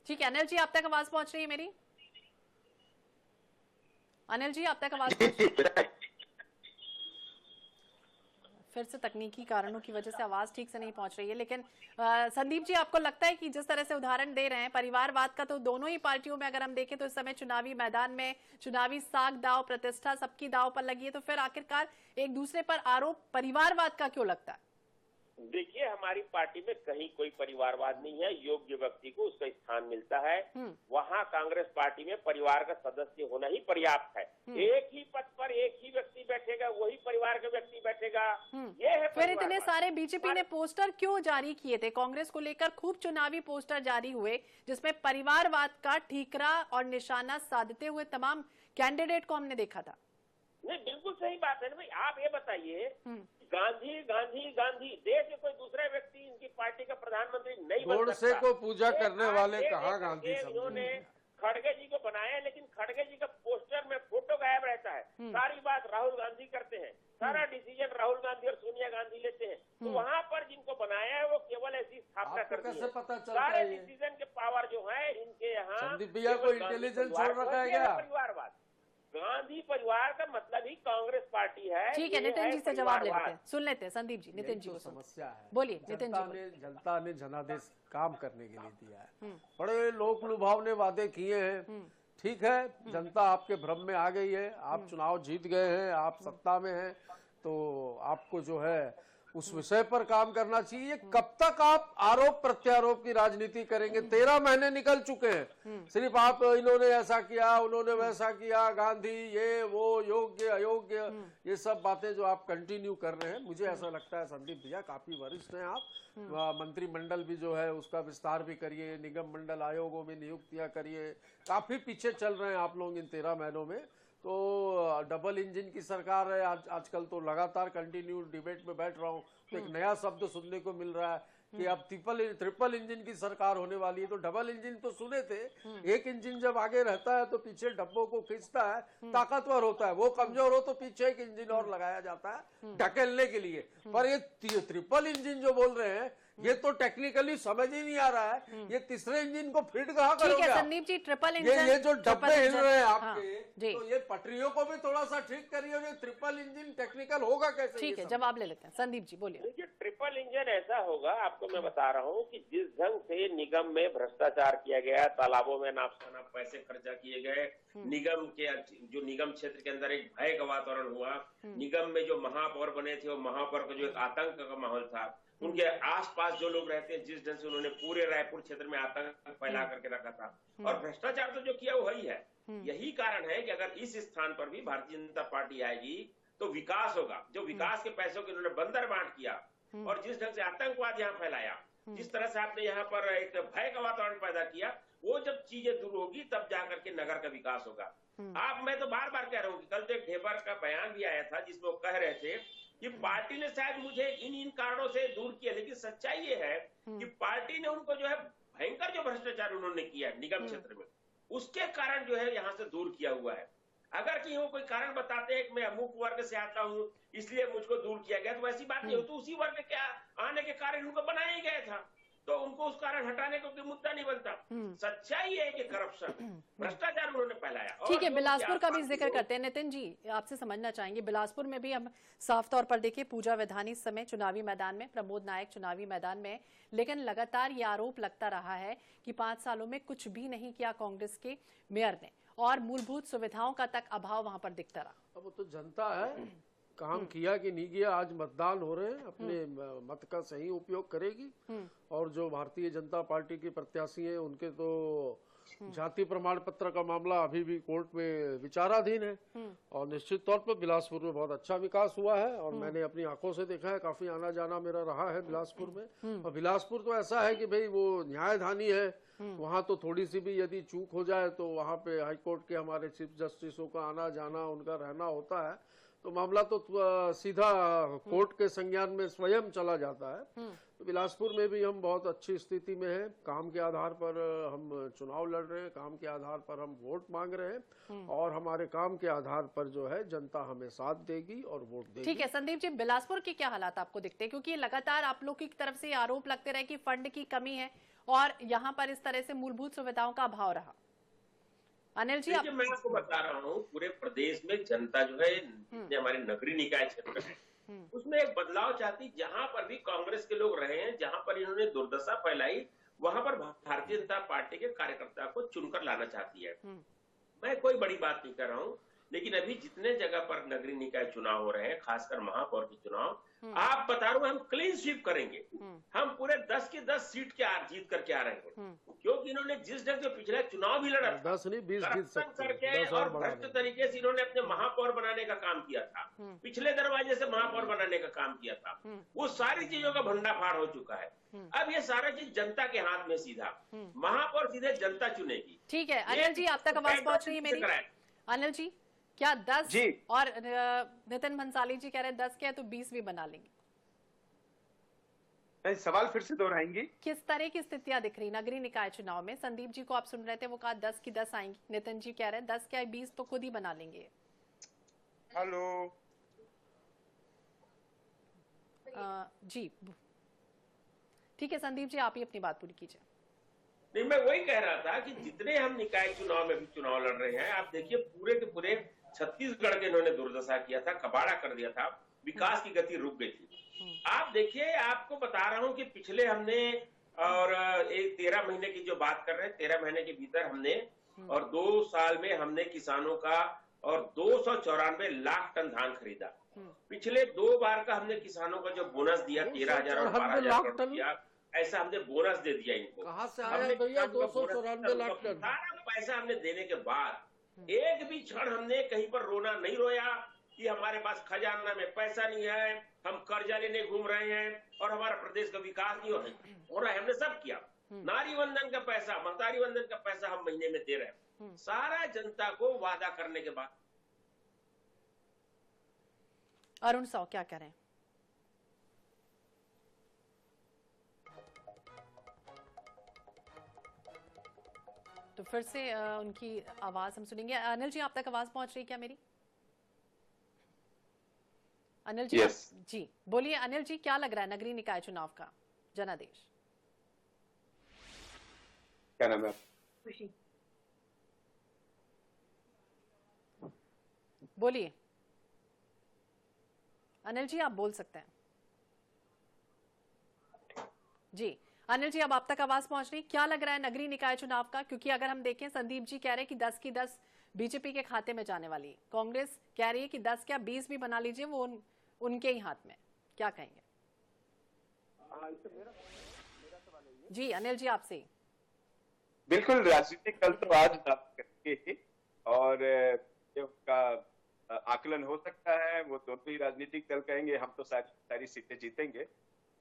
ठीक है अनिल जी, आप तक आवाज पहुंच रही है मेरी? अनिल जी आप तक आवाज फिर से तकनीकी कारणों की वजह से आवाज ठीक से नहीं पहुंच रही है, लेकिन संदीप जी आपको लगता है कि जिस तरह से उदाहरण दे रहे हैं परिवारवाद का, तो दोनों ही पार्टियों में अगर हम देखें तो इस समय चुनावी मैदान में चुनावी साख दाव, प्रतिष्ठा सबकी दाव पर लगी है, तो फिर आखिरकार एक दूसरे पर आरोप परिवारवाद का क्यों लगता है? देखिए हमारी पार्टी में कहीं कोई परिवारवाद नहीं है, योग्य व्यक्ति को उसका स्थान मिलता है। वहाँ कांग्रेस पार्टी में परिवार का सदस्य होना ही पर्याप्त है। एक ही पद पर एक ही व्यक्ति बैठेगा, वही परिवार का व्यक्ति बैठेगा, ये है। फिर इतने सारे बीजेपी ने पोस्टर क्यों जारी किए थे? कांग्रेस को लेकर खूब चुनावी पोस्टर जारी हुए जिसमें परिवारवाद का ठीकरा और निशाना साधते हुए तमाम कैंडिडेट को हमने देखा था। नहीं बिल्कुल सही बात है ना भाई। आप ये बताइए, गांधी गांधी गांधी, देश में कोई दूसरा व्यक्ति इनकी पार्टी का प्रधानमंत्री नहीं बन सकता। गोडसे को पूजा करने वाले कहाँ गांधी? इन्होंने खड़गे जी को बनाया, लेकिन खड़गे जी का पोस्टर में फोटो गायब रहता है। सारी बात राहुल गांधी करते हैं, सारा डिसीजन राहुल गांधी और सोनिया गांधी लेते हैं। तो वहां पर जिनको बनाया है वो केवल ऐसी स्थापना करती है। कैसे पता चलता सारे है? डिसीजन के पावर जो है इनके यहाँ संदीप भैया को इंटेलिजेंस छोड़ रखा है क्या? परिवारवाद, गांधी परिवार का मतलब ही कांग्रेस पार्टी है। ठीक है, नितिन जी से जवाब लेते हैं, सुन लेते हैं संदीप जी। नितिन जी को समस्या है, बोलिए। नितिन जी, जनता ने जनादेश काम करने के लिए दिया है, बड़े लोक लुभावने वादे किए हैं। ठीक है, जनता आपके भ्रम में आ गई है, आप चुनाव जीत गए हैं, आप सत्ता में हैं, तो आपको जो है उस विषय पर काम करना चाहिए। कब तक आप आरोप प्रत्यारोप की राजनीति करेंगे? 13 महीने निकल चुके हैं, सिर्फ आप इन्होंने ऐसा किया, उन्होंने वैसा किया, गांधी ये वो, योग्य अयोग्य, ये सब बातें जो आप कंटिन्यू कर रहे हैं। मुझे ऐसा लगता है संदीप भैया काफी वरिष्ठ हैं आप, मंत्रिमंडल भी जो है उसका विस्तार भी करिए, निगम मंडल आयोगों में नियुक्तियां करिए, काफी पीछे चल रहे हैं आप लोग इन 13 महीनों में। तो डबल इंजन की सरकार है आजकल, तो लगातार कंटिन्यू डिबेट में बैठ रहा हूँ तो एक नया शब्द सुनने को मिल रहा है कि अब ट्रिपल इंजन की सरकार होने वाली है। तो डबल इंजन तो सुने थे, एक इंजन जब आगे रहता है तो पीछे डब्बों को खींचता है, ताकतवर होता है, वो कमजोर हो तो पीछे एक इंजन और लगाया जाता है ढकेलने के लिए। पर ये ट्रिपल इंजन जो बोल रहे हैं ये तो टेक्निकली समझ ही नहीं आ रहा है, ये तीसरे इंजन को फिट कहाँ करोगे? ठीक है संदीप जी, ट्रिपल इंजन, ये जो डब्बे हिल रहे हैं आपके, हाँ, तो ये पटरियों को भी थोड़ा सा ठीक करिए। ये ट्रिपल इंजन टेक्निकल होगा कैसे? ठीक है, जवाब ले लेते हैं। संदीप जी बोलिए। देखिए, ट्रिपल इंजन ऐसा होगा, आपको मैं बता रहा हूँ कि जिस ढंग से निगम में भ्रष्टाचार किया गया, तालाबों में नापसना पैसे खर्चा किए गए, निगम के जो निगम क्षेत्र के अंदर एक भय का वातावरण हुआ, निगम में जो महापौर बने थे वो महापौर का जो एक आतंक का माहौल था, उनके आसपास जो लोग रहते हैं, जिस ढंग से उन्होंने पूरे रायपुर क्षेत्र में आतंक फैला करके रखा था, और भ्रष्टाचार तो जो किया वो वही है। यही कारण है कि अगर इस स्थान पर भी भारतीय जनता पार्टी आएगी तो विकास होगा। जो विकास के पैसों के उन्होंने बंदर बांट किया और जिस ढंग से आतंकवाद यहाँ फैलाया, जिस तरह से आपने यहाँ पर एक भय का वातावरण पैदा किया, वो जब चीजें दूर होगी तब जाकर के नगर का विकास होगा। मैं तो बार बार कह रहा हूँ कि कल तो एक ढेबर का बयान भी आया था जिसमें वो कह रहे थे कि पार्टी ने शायद मुझे इन कारणों से दूर किया, लेकिन सच्चाई ये है कि पार्टी ने उनको जो है भयंकर जो भ्रष्टाचार उन्होंने किया निगम क्षेत्र में, उसके कारण जो है यहाँ से दूर किया हुआ है। अगर कि वो कोई कारण बताते हैं कि मैं अमुक वर्ग से आता हूँ इसलिए मुझको दूर किया गया, तो ऐसी बात नहीं हो, तो उसी वर्ग के आने के कारण उनको बनाया ही गया था, तो उनको उस कारण हटाने का कोई मुद्दा नहीं बनता। सच्चाई है कि करप्शन, भ्रष्टाचार उन्होंने फैलाया। ठीक है, बिलासपुर का भी जिक्र करते हैं। नितिन जी, आपसे समझना चाहेंगे, बिलासपुर में भी हम साफ तौर पर देखिए, पूजा विधानी इस समय चुनावी मैदान में, प्रमोद नायक चुनावी मैदान में, लेकिन लगातार ये आरोप लगता रहा है कि 5 सालों में कुछ भी नहीं किया कांग्रेस के मेयर ने, और मूलभूत सुविधाओं का तक अभाव वहां पर दिखता रहा। अब तो जनता है, काम किया कि नहीं किया, आज मतदान हो रहे हैं, अपने मत का सही उपयोग करेगी। और जो भारतीय जनता पार्टी के प्रत्याशी हैं उनके तो जाति प्रमाण पत्र का मामला अभी भी कोर्ट में विचाराधीन है, और निश्चित तौर पर बिलासपुर में बहुत अच्छा विकास हुआ है, और मैंने अपनी आंखों से देखा है, काफी आना जाना मेरा रहा है बिलासपुर में। और बिलासपुर तो ऐसा है कि भाई वो न्यायधानी है, वहाँ तो थोड़ी सी भी यदि चूक हो जाए तो वहाँ पे हाईकोर्ट के हमारे चीफ जस्टिसों का आना जाना, उनका रहना होता है, तो मामला तो सीधा कोर्ट के संज्ञान में स्वयं चला जाता है। तो बिलासपुर में भी हम बहुत अच्छी स्थिति में हैं, काम के आधार पर हम चुनाव लड़ रहे हैं, काम के आधार पर हम वोट मांग रहे हैं, और हमारे काम के आधार पर जो है जनता हमें साथ देगी और वोट देगी। ठीक है संदीप जी, बिलासपुर के क्या हालात आपको दिखते हैं, क्योंकि लगातार आप लोग की तरफ से आरोप लगते रहे कि फंड की कमी है और यहाँ पर इस तरह से मूलभूत सुविधाओं का अभाव रहा। अनिल जी, मैं आपको बता रहा हूँ, पूरे प्रदेश में जनता जो है, हमारे नगरीय निकाय क्षेत्र है, उसमें एक बदलाव चाहती। जहां पर भी कांग्रेस के लोग रहे हैं, जहां पर इन्होंने दुर्दशा फैलाई, वहां पर भारतीय जनता पार्टी के कार्यकर्ता को चुनकर लाना चाहती है। मैं कोई बड़ी बात नहीं कर रहा हूँ, लेकिन अभी जितने जगह पर नगरीय निकाय चुनाव हो रहे हैं, खासकर महापौर के चुनाव, आप बता रहा हूँ हम क्लीन स्वीप करेंगे, हम पूरे 10 की 10 सीट के जीत करके आ रहे हैं, क्योंकि इन्होंने जिस ढंग से पिछले चुनाव भी लड़ा, 10 नहीं 20 जीत सकते करके और भ्रष्ट तरीके से इन्होंने अपने महापौर बनाने का काम किया था, पिछले दरवाजे से महापौर बनाने का काम किया था, वो सारी चीजों का भंडाफाड़ हो चुका है। अब ये सारा चीज जनता के हाथ में, सीधा महापौर सीधे जनता चुनेगी। ठीक है अनिल जी, आप तक आवाज पहुंच रही है मेरी? अनिल जी, क्या 10 जी। और नितिन भंसाली जी कह रहे हैं 10 के है तो 20 भी बना लेंगे? सवाल फिर से दोहराएंगी? किस तरह की स्थितियां दिख रही नगरीय निकाय चुनाव में? संदीप जी को आप सुन रहे थे, वो कहा 10 की 10 आएंगी। नितिन जी कह रहे हैं 10 क्या 20 तो खुद ही बना लेंगे। हेलो जी ठीक है संदीप जी, आप ही अपनी बात पूरी कीजिए। नहीं, मैं वही कह रहा था कि जितने हम निकाय चुनाव में भी चुनाव लड़ रहे हैं, आप देखिए पूरे के पूरे छत्तीसगढ़ के इन्होंने दुर्दशा किया था, कबाड़ा कर दिया था, विकास की गति रुक गई थी। आप देखिए, आपको बता रहा हूं कि पिछले हमने और एक 13 महीने की जो बात कर रहे हैं, 13 महीने के भीतर हमने और 2 साल में हमने किसानों का और 294 लाख टन धान खरीदा। पिछले 2 बार का हमने किसानों का जो बोनस दिया 13,000 और 12,000 करोड़ दिया, ऐसा हमने बोनस दे दिया इनको। कहां से आया भैया 294 लाख टन? सारा पैसा हमने देने के बाद एक भी क्षण हमने कहीं पर रोना नहीं रोया कि हमारे पास खजाना में पैसा नहीं है, हम कर्जा लेने घूम रहे हैं और हमारा प्रदेश का विकास नहीं हो रहा है। हमने सब किया। नारी वंदन का पैसा, महतारी वंदन का पैसा हम महीने में दे रहे हैं, सारा जनता को वादा करने के बाद। अरुण साव क्या कह रहे हैं? तो फिर से उनकी आवाज हम सुनेंगे। अनिल जी, आप तक आवाज पहुंच रही है क्या मेरी? अनिल जी? yes. जी बोलिए अनिल जी, क्या लग रहा है नगरीय निकाय चुनाव का जनादेश? क्या नाम है? खुशी। बोलिए अनिल जी, आप बोल सकते हैं। जी अनिल जी, अब आप तक आवाज पहुंच रही, क्या लग रहा है नगरीय निकाय चुनाव का? क्योंकि अगर हम देखें, संदीप जी कह रहे हैं कि 10 की 10 बीजेपी के खाते में जाने वाली है, कांग्रेस कह रही है कि 10 क्या 20 भी बना लीजिए, वो उनके ही हाथ में। क्या कहेंगे? जी अनिल जी, आपसे। बिल्कुल, राजनीतिक दल तो आज करके और उनका आकलन हो सकता है, वो दोनों ही राजनीतिक दल कहेंगे हम तो सारी सीटें जीतेंगे,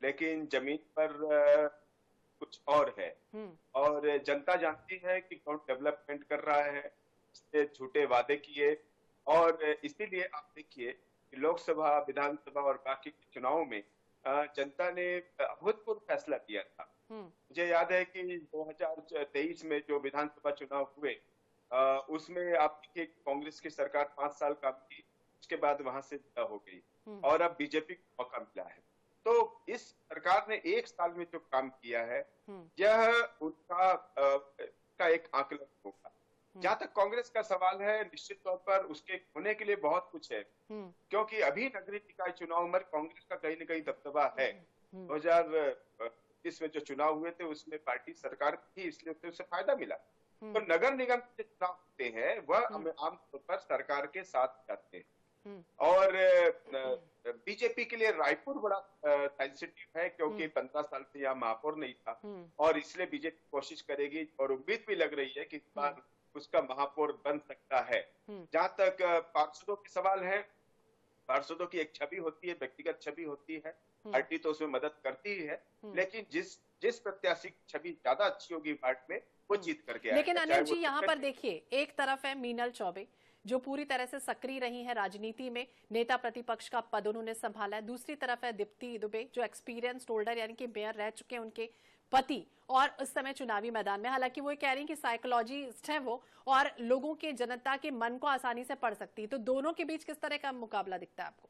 लेकिन जमीन पर कुछ और है। और जनता जानती है कि कौन डेवलपमेंट कर रहा है, इसने झूठे वादे किए, और इसीलिए आप देखिए कि लोकसभा, विधानसभा और बाकी के चुनावों में जनता ने अभूतपूर्व फैसला किया था। मुझे याद है कि 2023 में जो विधानसभा चुनाव हुए, उसमें आप देखिए कांग्रेस की सरकार 5 साल काम की, उसके बाद वहां से जुदा हो गई और अब बीजेपी को मौका मिला है। तो इस सरकार ने 1 साल में जो काम किया है, यह उनका एक आकलन होगा। जहां तक कांग्रेस का सवाल है, निश्चित तौर पर उसके होने के लिए बहुत कुछ है, क्योंकि अभी नगरीय निकाय चुनाव में कांग्रेस का कहीं न कहीं दबदबा है। 2020 में जो चुनाव हुए थे उसमें पार्टी सरकार थी, इसलिए उससे फायदा मिला। तो नगर निगम के चुनाव होते हैं वह आमतौर पर सरकार के साथ जाते हैं, और बीजेपी के लिए रायपुर बड़ा सेंसिटिव है, क्योंकि 15 साल से यहाँ महापौर नहीं था, और इसलिए बीजेपी कोशिश करेगी और उम्मीद भी लग रही है कि इस बार उसका महापौर बन सकता है। जहां तक पार्षदों के सवाल है, पार्षदों की एक छवि होती है, व्यक्तिगत छवि होती है, पार्टी तो उसमें मदद करती ही है, लेकिन जिस प्रत्याशी की छवि ज्यादा अच्छी होगी वार्ड में, वो जीत करके आएगा। लेकिन अनिल जी, यहाँ पर देखिए, एक तरफ है मीनल चौबे जो पूरी तरह से सक्रिय रही है राजनीति में, नेता प्रतिपक्ष का पद उन्होंने संभाला है। दूसरी तरफ है दीप्ति दुबे जो एक्सपीरियंस होल्डर यानी कि मेयर रह चुके हैं, उनके पति, और उस समय चुनावी मैदान में। हालांकि वो कह रही हैं कि साइकोलॉजिस्ट है वो और लोगों के, जनता के मन को आसानी से पढ़ सकती है। तो दोनों के बीच किस तरह का मुकाबला दिखता है आपको?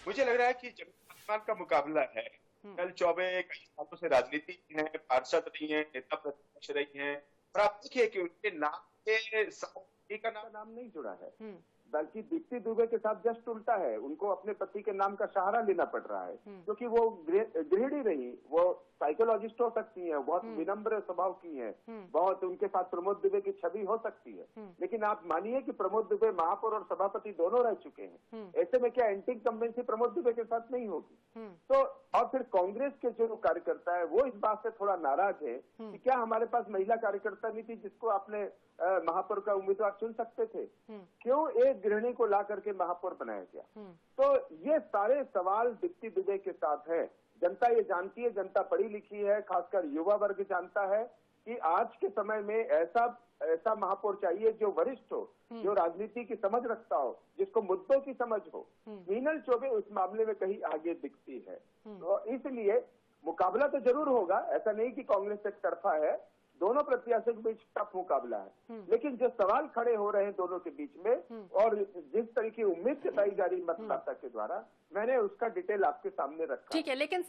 मुझे लग रहा है कि जमीन आसमान का मुकाबला है। मीनल चौबे कई सालों से राजनीति में है, पार्षद रही है, नेता प्रतिपक्ष रही है, और आप देखिए कि उनके नाम के साथ का नाम नहीं जुड़ा है, बल्कि दीप्ति दुबे के साथ जस्ट उल्टा है। उनको अपने पति के नाम का सहारा लेना पड़ रहा है, क्योंकि वो गृहिणी रही, वो साइकोलॉजिस्ट हो सकती है, बहुत विनम्र स्वभाव की है, बहुत उनके साथ प्रमोद दुबे की छवि हो सकती है। लेकिन आप मानिए कि प्रमोद दुबे महापौर और सभापति दोनों रह चुके हैं, ऐसे में क्या एंटी इनकम्बेंसी प्रमोद दुबे के साथ नहीं होगी? तो और फिर कांग्रेस के जो कार्यकर्ता है वो इस बात से थोड़ा नाराज है कि क्या हमारे पास महिला कार्यकर्ता नहीं थी जिसको आपने महापौर का उम्मीदवार चुन सकते थे? क्यों एक गृहिणी को ला करके महापौर बनाया गया? तो ये सारे सवाल दीप्ति दुबे के साथ है। जनता ये जानती है, जनता पढ़ी लिखी है, खासकर युवा वर्ग जानता है कि आज के समय में ऐसा ऐसा महापौर चाहिए जो वरिष्ठ हो, जो राजनीति की समझ रखता हो, जिसको मुद्दों की समझ हो। मीनल चौबे उस मामले में कहीं आगे दिखती है। तो इसलिए मुकाबला तो जरूर होगा, ऐसा नहीं कि कांग्रेस एक तरफा है, दोनों प्रत्याशियों के बीच टफ मुकाबला है। लेकिन जो सवाल खड़े हो रहे हैं दोनों के बीच में और जिस तरह की उम्मीद जताई जा रही मतदाता के द्वारा, मैंने उसका डिटेल आपके सामने रखा। ठीक है, लेकिन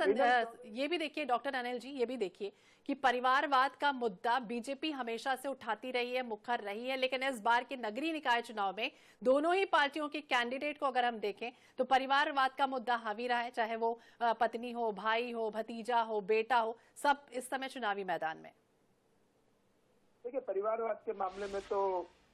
ये भी देखिए डॉक्टर अनिल जी, ये भी देखिए कि परिवारवाद का मुद्दा बीजेपी हमेशा से उठाती रही है, मुखर रही है, लेकिन इस बार के नगरीय निकाय चुनाव में दोनों ही पार्टियों के कैंडिडेट को अगर हम देखें तो परिवारवाद का मुद्दा हावी रहा है, चाहे वो पत्नी हो, भाई हो, भतीजा हो, बेटा हो, सब इस समय चुनावी मैदान में। देखिए, परिवारवाद के मामले में तो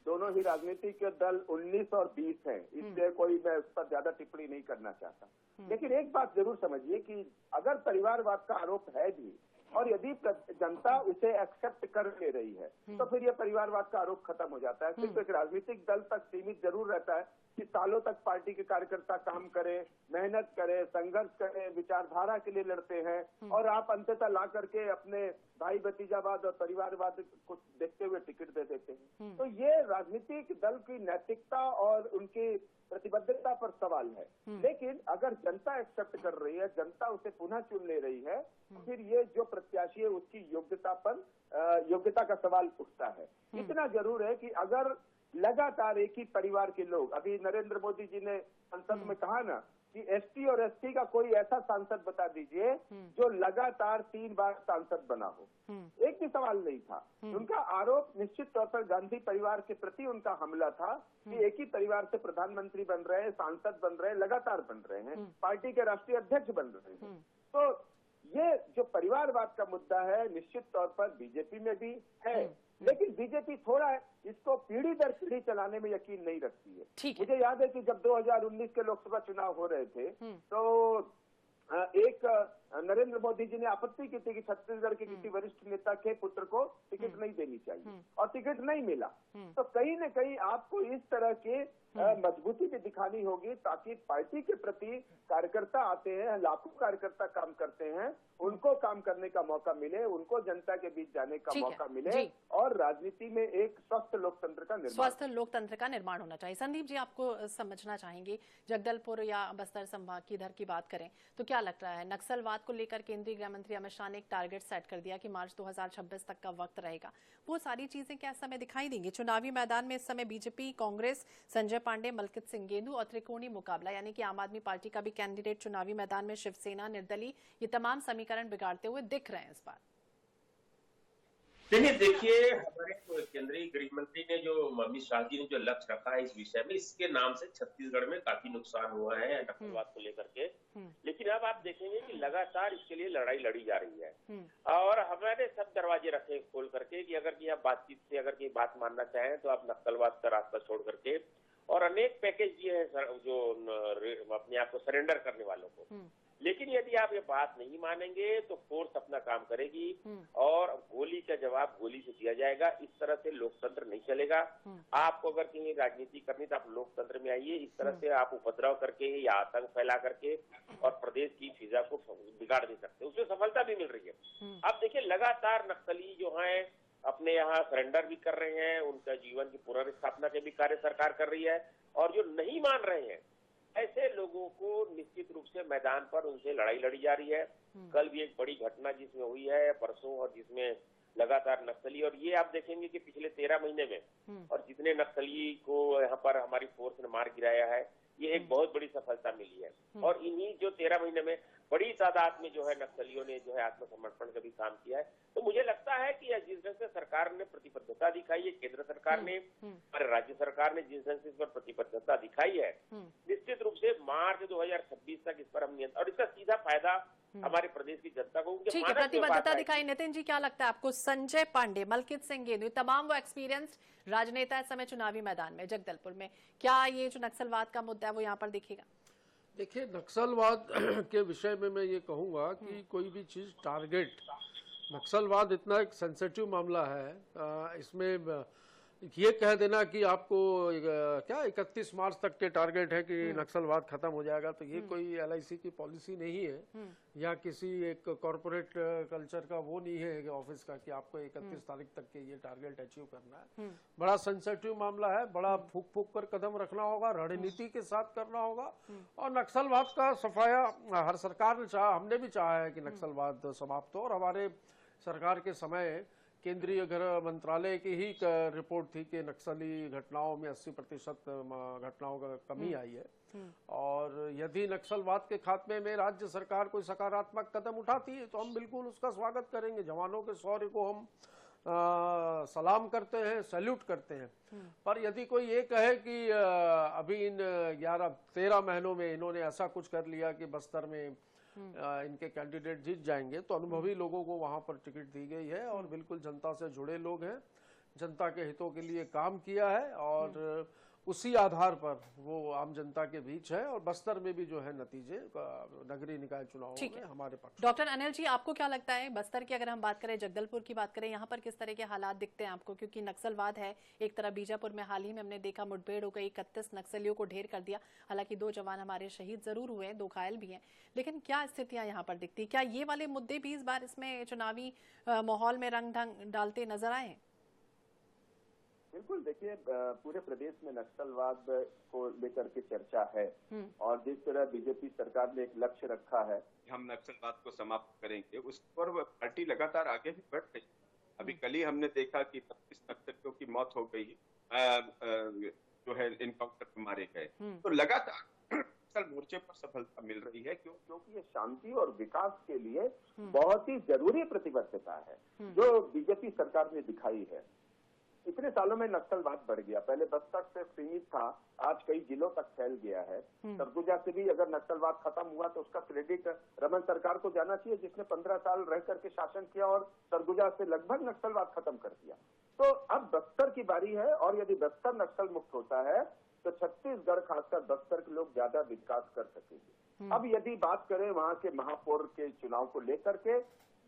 दोनों ही राजनीतिक दल 19 और 20 हैं, इसलिए कोई मैं उस पर ज्यादा टिप्पणी नहीं करना चाहता। लेकिन एक बात जरूर समझिए कि अगर परिवारवाद का आरोप है भी और यदि जनता उसे एक्सेप्ट कर ले रही है तो फिर यह परिवारवाद का आरोप खत्म हो जाता है। सिर्फ एक राजनीतिक दल तक सीमित जरूर रहता है कि सालों तक पार्टी के कार्यकर्ता काम करें, मेहनत करें, संघर्ष करें, विचारधारा के लिए लड़ते हैं और आप अंततः ला करके अपने भाई भतीजावाद और परिवारवाद को देखते हुए टिकट दे देते हैं। तो ये राजनीतिक दल की नैतिकता और उनकी प्रतिबद्धता पर सवाल है। लेकिन अगर जनता एक्सेप्ट कर रही है, जनता उसे पुनः चुन ले रही है, तो फिर ये जो प्रत्याशी है उसकी योग्यता का सवाल उठता है। इतना जरूर है कि अगर लगातार एक ही परिवार के लोग, अभी नरेंद्र मोदी जी ने संसद में कहा ना कि एसटी और एसटी का कोई ऐसा सांसद बता दीजिए जो लगातार 3 बार सांसद बना हो, एक भी सवाल नहीं था। उनका आरोप निश्चित तौर पर गांधी परिवार के प्रति उनका हमला था कि एक ही परिवार से प्रधानमंत्री बन रहे हैं, सांसद बन रहे हैं, लगातार बन रहे हैं, पार्टी के राष्ट्रीय अध्यक्ष बन रहे हैं। तो ये जो परिवारवाद का मुद्दा है निश्चित तौर पर बीजेपी में भी है, लेकिन बीजेपी थोड़ा इसको पीढ़ी दर पीढ़ी चलाने में यकीन नहीं रखती है। मुझे याद है कि जब 2019 के लोकसभा चुनाव हो रहे थे तो एक नरेंद्र मोदी जी ने आपत्ति की थी कि छत्तीसगढ़ के किसी वरिष्ठ नेता के पुत्र को टिकट नहीं देनी चाहिए और टिकट नहीं मिला। तो कहीं न कहीं आपको इस तरह के मजबूती भी दिखानी होगी ताकि पार्टी के प्रति कार्यकर्ता आते हैं, लाखों कार्यकर्ता काम करते हैं, उनको काम करने का मौका मिले, उनको जनता के बीच जाने का मौका मिले और राजनीति में एक स्वस्थ लोकतंत्र का निर्माण होना चाहिए। संदीप जी, आपको समझना चाहेंगे, जगदलपुर या बस्तर संभाग की इधर की बात करें तो क्या लग रहा है, नक्सलवाद को लेकर केंद्रीय गृह मंत्री अमित शाह ने एक टारगेट सेट कर दिया कि मार्च 2026 तक का वक्त रहेगा, वो सारी चीजें क्या इस समय दिखाई देंगी? चुनावी मैदान में इस समय बीजेपी, कांग्रेस, संजय पांडे, मलकित सिंह गेंदू और त्रिकोणीय मुकाबला, यानी कि आम आदमी पार्टी का भी कैंडिडेट चुनावी मैदान में, शिवसेना, निर्दलीय, ये तमाम समीकरण बिगाड़ते हुए दिख रहे हैं इस बार। देखिए हमारे केंद्रीय गृह मंत्री ने जो अमित शाह जी ने जो लक्ष्य रखा है इस विषय में, इसके नाम से छत्तीसगढ़ में काफी नुकसान हुआ है नक्सलवाद को लेकर के। लेकिन अब आप देखेंगे कि लगातार इसके लिए लड़ाई लड़ी जा रही है और हमारे सब दरवाजे रखे खोल करके कि अगर की आप बातचीत से अगर की बात मानना चाहें तो आप नक्सलवाद का रास्ता छोड़ करके और अनेक पैकेज दिए हैं जो अपने आप को सरेंडर करने वालों को। लेकिन यदि आप ये बात नहीं मानेंगे तो फोर्स अपना काम करेगी और गोली का जवाब गोली से दिया जाएगा। इस तरह से लोकतंत्र नहीं चलेगा। आपको अगर कहीं राजनीति करनी तो आप लोकतंत्र में आइए। इस तरह से आप उपद्रव करके या आतंक फैला करके और प्रदेश की फिजा को बिगाड़ नहीं सकते, उसमें सफलता भी मिल रही है। अब देखिए लगातार नक्सली जो है अपने यहाँ सरेंडर भी कर रहे हैं, उनका जीवन की पुनर्स्थापना के भी कार्य सरकार कर रही है और जो नहीं मान रहे हैं ऐसे लोगों को निश्चित रूप से मैदान पर उनसे लड़ाई लड़ी जा रही है। कल भी एक बड़ी घटना जिसमें हुई है परसों और जिसमें लगातार नक्सली, और ये आप देखेंगे कि पिछले 13 महीने में और जितने नक्सली को यहाँ पर हमारी फोर्स ने मार गिराया है, ये एक बहुत बड़ी सफलता मिली है। और इन्हीं जो 13 महीने में बड़ी तादाद में जो है नक्सलियों ने जो है आत्मसमर्पण का भी काम किया है। तो मुझे लगता है कि जिस ढंग से सरकार ने प्रतिबद्धता दिखाई है, केंद्र सरकार ने और राज्य सरकार ने जिस ढंग से इस पर प्रतिबद्धता दिखाई है, निश्चित रूप से मार्च 2026 तक इस पर हम नियंत्रण, और इसका सीधा फायदा हमारे प्रदेश की जनता को। ठीक है, प्रतिबद्धता दिखाई। नितिन जी, क्या लगता है आपको, संजय पांडे, मलकित सिंह गेंदू, तमाम वो एक्सपीरियंस्ड राजनेता इस समय चुनावी मैदान में जगदलपुर में, क्या ये जो नक्सलवाद का मुद्दा है वो यहाँ पर दिखेगा? देखिए, नक्सलवाद के विषय में मैं ये कहूँगा कि कोई भी चीज़ टारगेट, नक्सलवाद इतना एक सेंसिटिव मामला है, इसमें ये कह देना कि आपको क्या 31 मार्च तक के टारगेट है कि नक्सलवाद खत्म हो जाएगा, तो ये कोई LIC की पॉलिसी नहीं है या किसी एक कॉरपोरेट कल्चर का वो नहीं है ऑफिस का कि आपको 31 तारीख तक के ये टारगेट अचीव करना है। बड़ा सेंसिटिव मामला है, बड़ा फूक फूक कर कदम रखना होगा, रणनीति के साथ करना होगा। और नक्सलवाद का सफाया हर सरकार ने चाहा, हमने भी चाहा है कि नक्सलवाद समाप्त हो। और हमारे सरकार के समय केंद्रीय गृह मंत्रालय की ही रिपोर्ट थी कि नक्सली घटनाओं में 80% घटनाओं का कमी आई है। और यदि नक्सलवाद के खात्मे में राज्य सरकार कोई सकारात्मक कदम उठाती है तो हम बिल्कुल उसका स्वागत करेंगे। जवानों के शौर्य को हम सलाम करते हैं, सैल्यूट करते हैं। पर यदि कोई ये कहे कि अभी इन 11-13 महीनों में इन्होंने ऐसा कुछ कर लिया कि बस्तर में इनके कैंडिडेट जीत जाएंगे, तो अनुभवी लोगों को वहां पर टिकट दी गई है और बिल्कुल जनता से जुड़े लोग हैं, जनता के हितों के लिए काम किया है और उसी आधार पर वो आम जनता के बीच है। और बस्तर में भी जो है नतीजे नगरीय निकाय चुनावों में हमारे पक्ष। डॉक्टर अनिल जी, आपको क्या लगता है बस्तर की अगर हम बात करें, जगदलपुर की बात करें, यहाँ पर किस तरह के हालात दिखते हैं आपको? क्योंकि नक्सलवाद है एक तरफ, बीजापुर में हाल ही में हमने देखा मुठभेड़ हो गई, 31 नक्सलियों को ढेर कर दिया। हालांकि 2 जवान हमारे शहीद जरूर हुए हैं, 2 घायल भी हैं, लेकिन क्या स्थितियां यहाँ पर दिखती? क्या ये वाले मुद्दे भी इस बार इसमें चुनावी माहौल में रंग ढंग डालते नजर आए? बिल्कुल, देखिए पूरे प्रदेश में नक्सलवाद को लेकर के चर्चा है और जिस तरह बीजेपी सरकार ने एक लक्ष्य रखा है हम नक्सलवाद को समाप्त करेंगे, उस पर पार्टी लगातार आगे भी बढ़ रही। अभी कल ही हमने देखा कि 25 नक्सलियों की मौत हो गई, जो है इनकाउंटर में मारे गए। तो लगातार नक्सल मोर्चे पर सफलता मिल रही है क्योंकि ये शांति और विकास के लिए बहुत ही जरूरी प्रतिबद्धता है जो बीजेपी सरकार ने दिखाई है। इतने सालों में नक्सलवाद बढ़ गया, पहले बस्तर से सीमित था, आज कई जिलों तक फैल गया है। सरगुजा से भी अगर नक्सलवाद खत्म हुआ तो उसका क्रेडिट रमन सरकार को जाना चाहिए, जिसने 15 साल रह करके शासन किया और सरगुजा से लगभग नक्सलवाद खत्म कर दिया। तो अब बस्तर की बारी है और यदि बस्तर नक्सल मुक्त होता है तो छत्तीसगढ़, खासकर बस्तर के लोग ज्यादा विकास कर सकेंगे। अब यदि बात करें वहां के महापौर के चुनाव को लेकर के,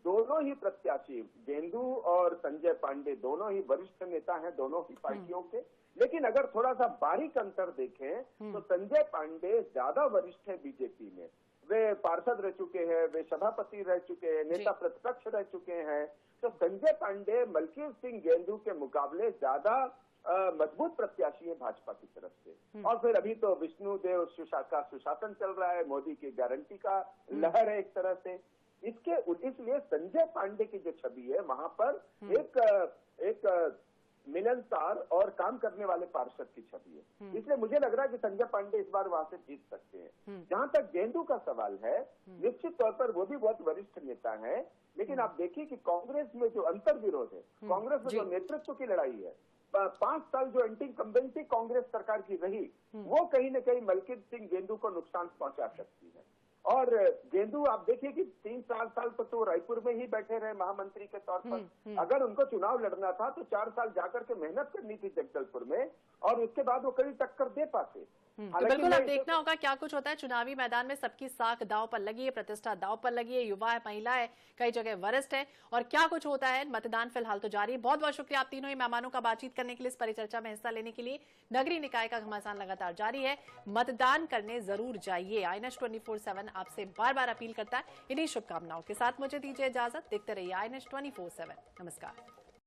दोनों ही प्रत्याशी गेंदू और संजय पांडे दोनों ही वरिष्ठ नेता हैं दोनों ही पार्टियों के। लेकिन अगर थोड़ा सा बारीक अंतर देखें तो संजय पांडे ज्यादा वरिष्ठ है बीजेपी में। वे पार्षद रह चुके हैं, वे सभापति रह चुके हैं, नेता प्रतिपक्ष रह चुके हैं। तो संजय पांडे मलकीर सिंह गेंदू के मुकाबले ज्यादा मजबूत प्रत्याशी है भाजपा की तरफ से। और फिर अभी तो विष्णुदेव का सुशासन चल रहा है, मोदी की गारंटी का लहर है एक तरह से। इसलिए संजय पांडे की जो छवि है वहां पर एक मिलनसार और काम करने वाले पार्षद की छवि है। इसलिए मुझे लग रहा है कि संजय पांडे इस बार वहां से जीत सकते हैं। जहां तक गेंदू का सवाल है, निश्चित तौर पर वो भी बहुत वरिष्ठ नेता है, लेकिन आप देखिए कि कांग्रेस में जो अंतर्विरोध है, कांग्रेस में जो नेतृत्व की लड़ाई है, 5 साल जो एंटी इंकम्बेंसी कांग्रेस सरकार की रही, वो कहीं न कहीं मलकीर सिंह गेंदू को नुकसान पहुंचा सकती है। और गेंदू आप देखिए कि 3-4 साल तक तो रायपुर में ही बैठे रहे महामंत्री के तौर पर। अगर उनको चुनाव लड़ना था तो 4 साल जाकर के मेहनत करनी थी जगदलपुर में और उसके बाद वो कड़ी टक्कर दे पाते। तो बिल्कुल अब देखना होगा क्या कुछ होता है चुनावी मैदान में। सबकी साख दांव पर लगी है, प्रतिष्ठा दांव पर लगी है, युवा है, महिला है, कई जगह वरिष्ठ है, और क्या कुछ होता है। मतदान फिलहाल तो जारी है। बहुत बहुत शुक्रिया आप तीनों ही मेहमानों का बातचीत करने के लिए, इस परिचर्चा में हिस्सा लेने के लिए। नगरीय निकाय का घमासान लगातार जारी है, मतदान करने जरूर जाइए। INS 24/7 आपसे बार बार अपील करता है। इन्हीं शुभकामनाओं के साथ मुझे दीजिए इजाजत। देखते रहिए INS 24/7। नमस्कार।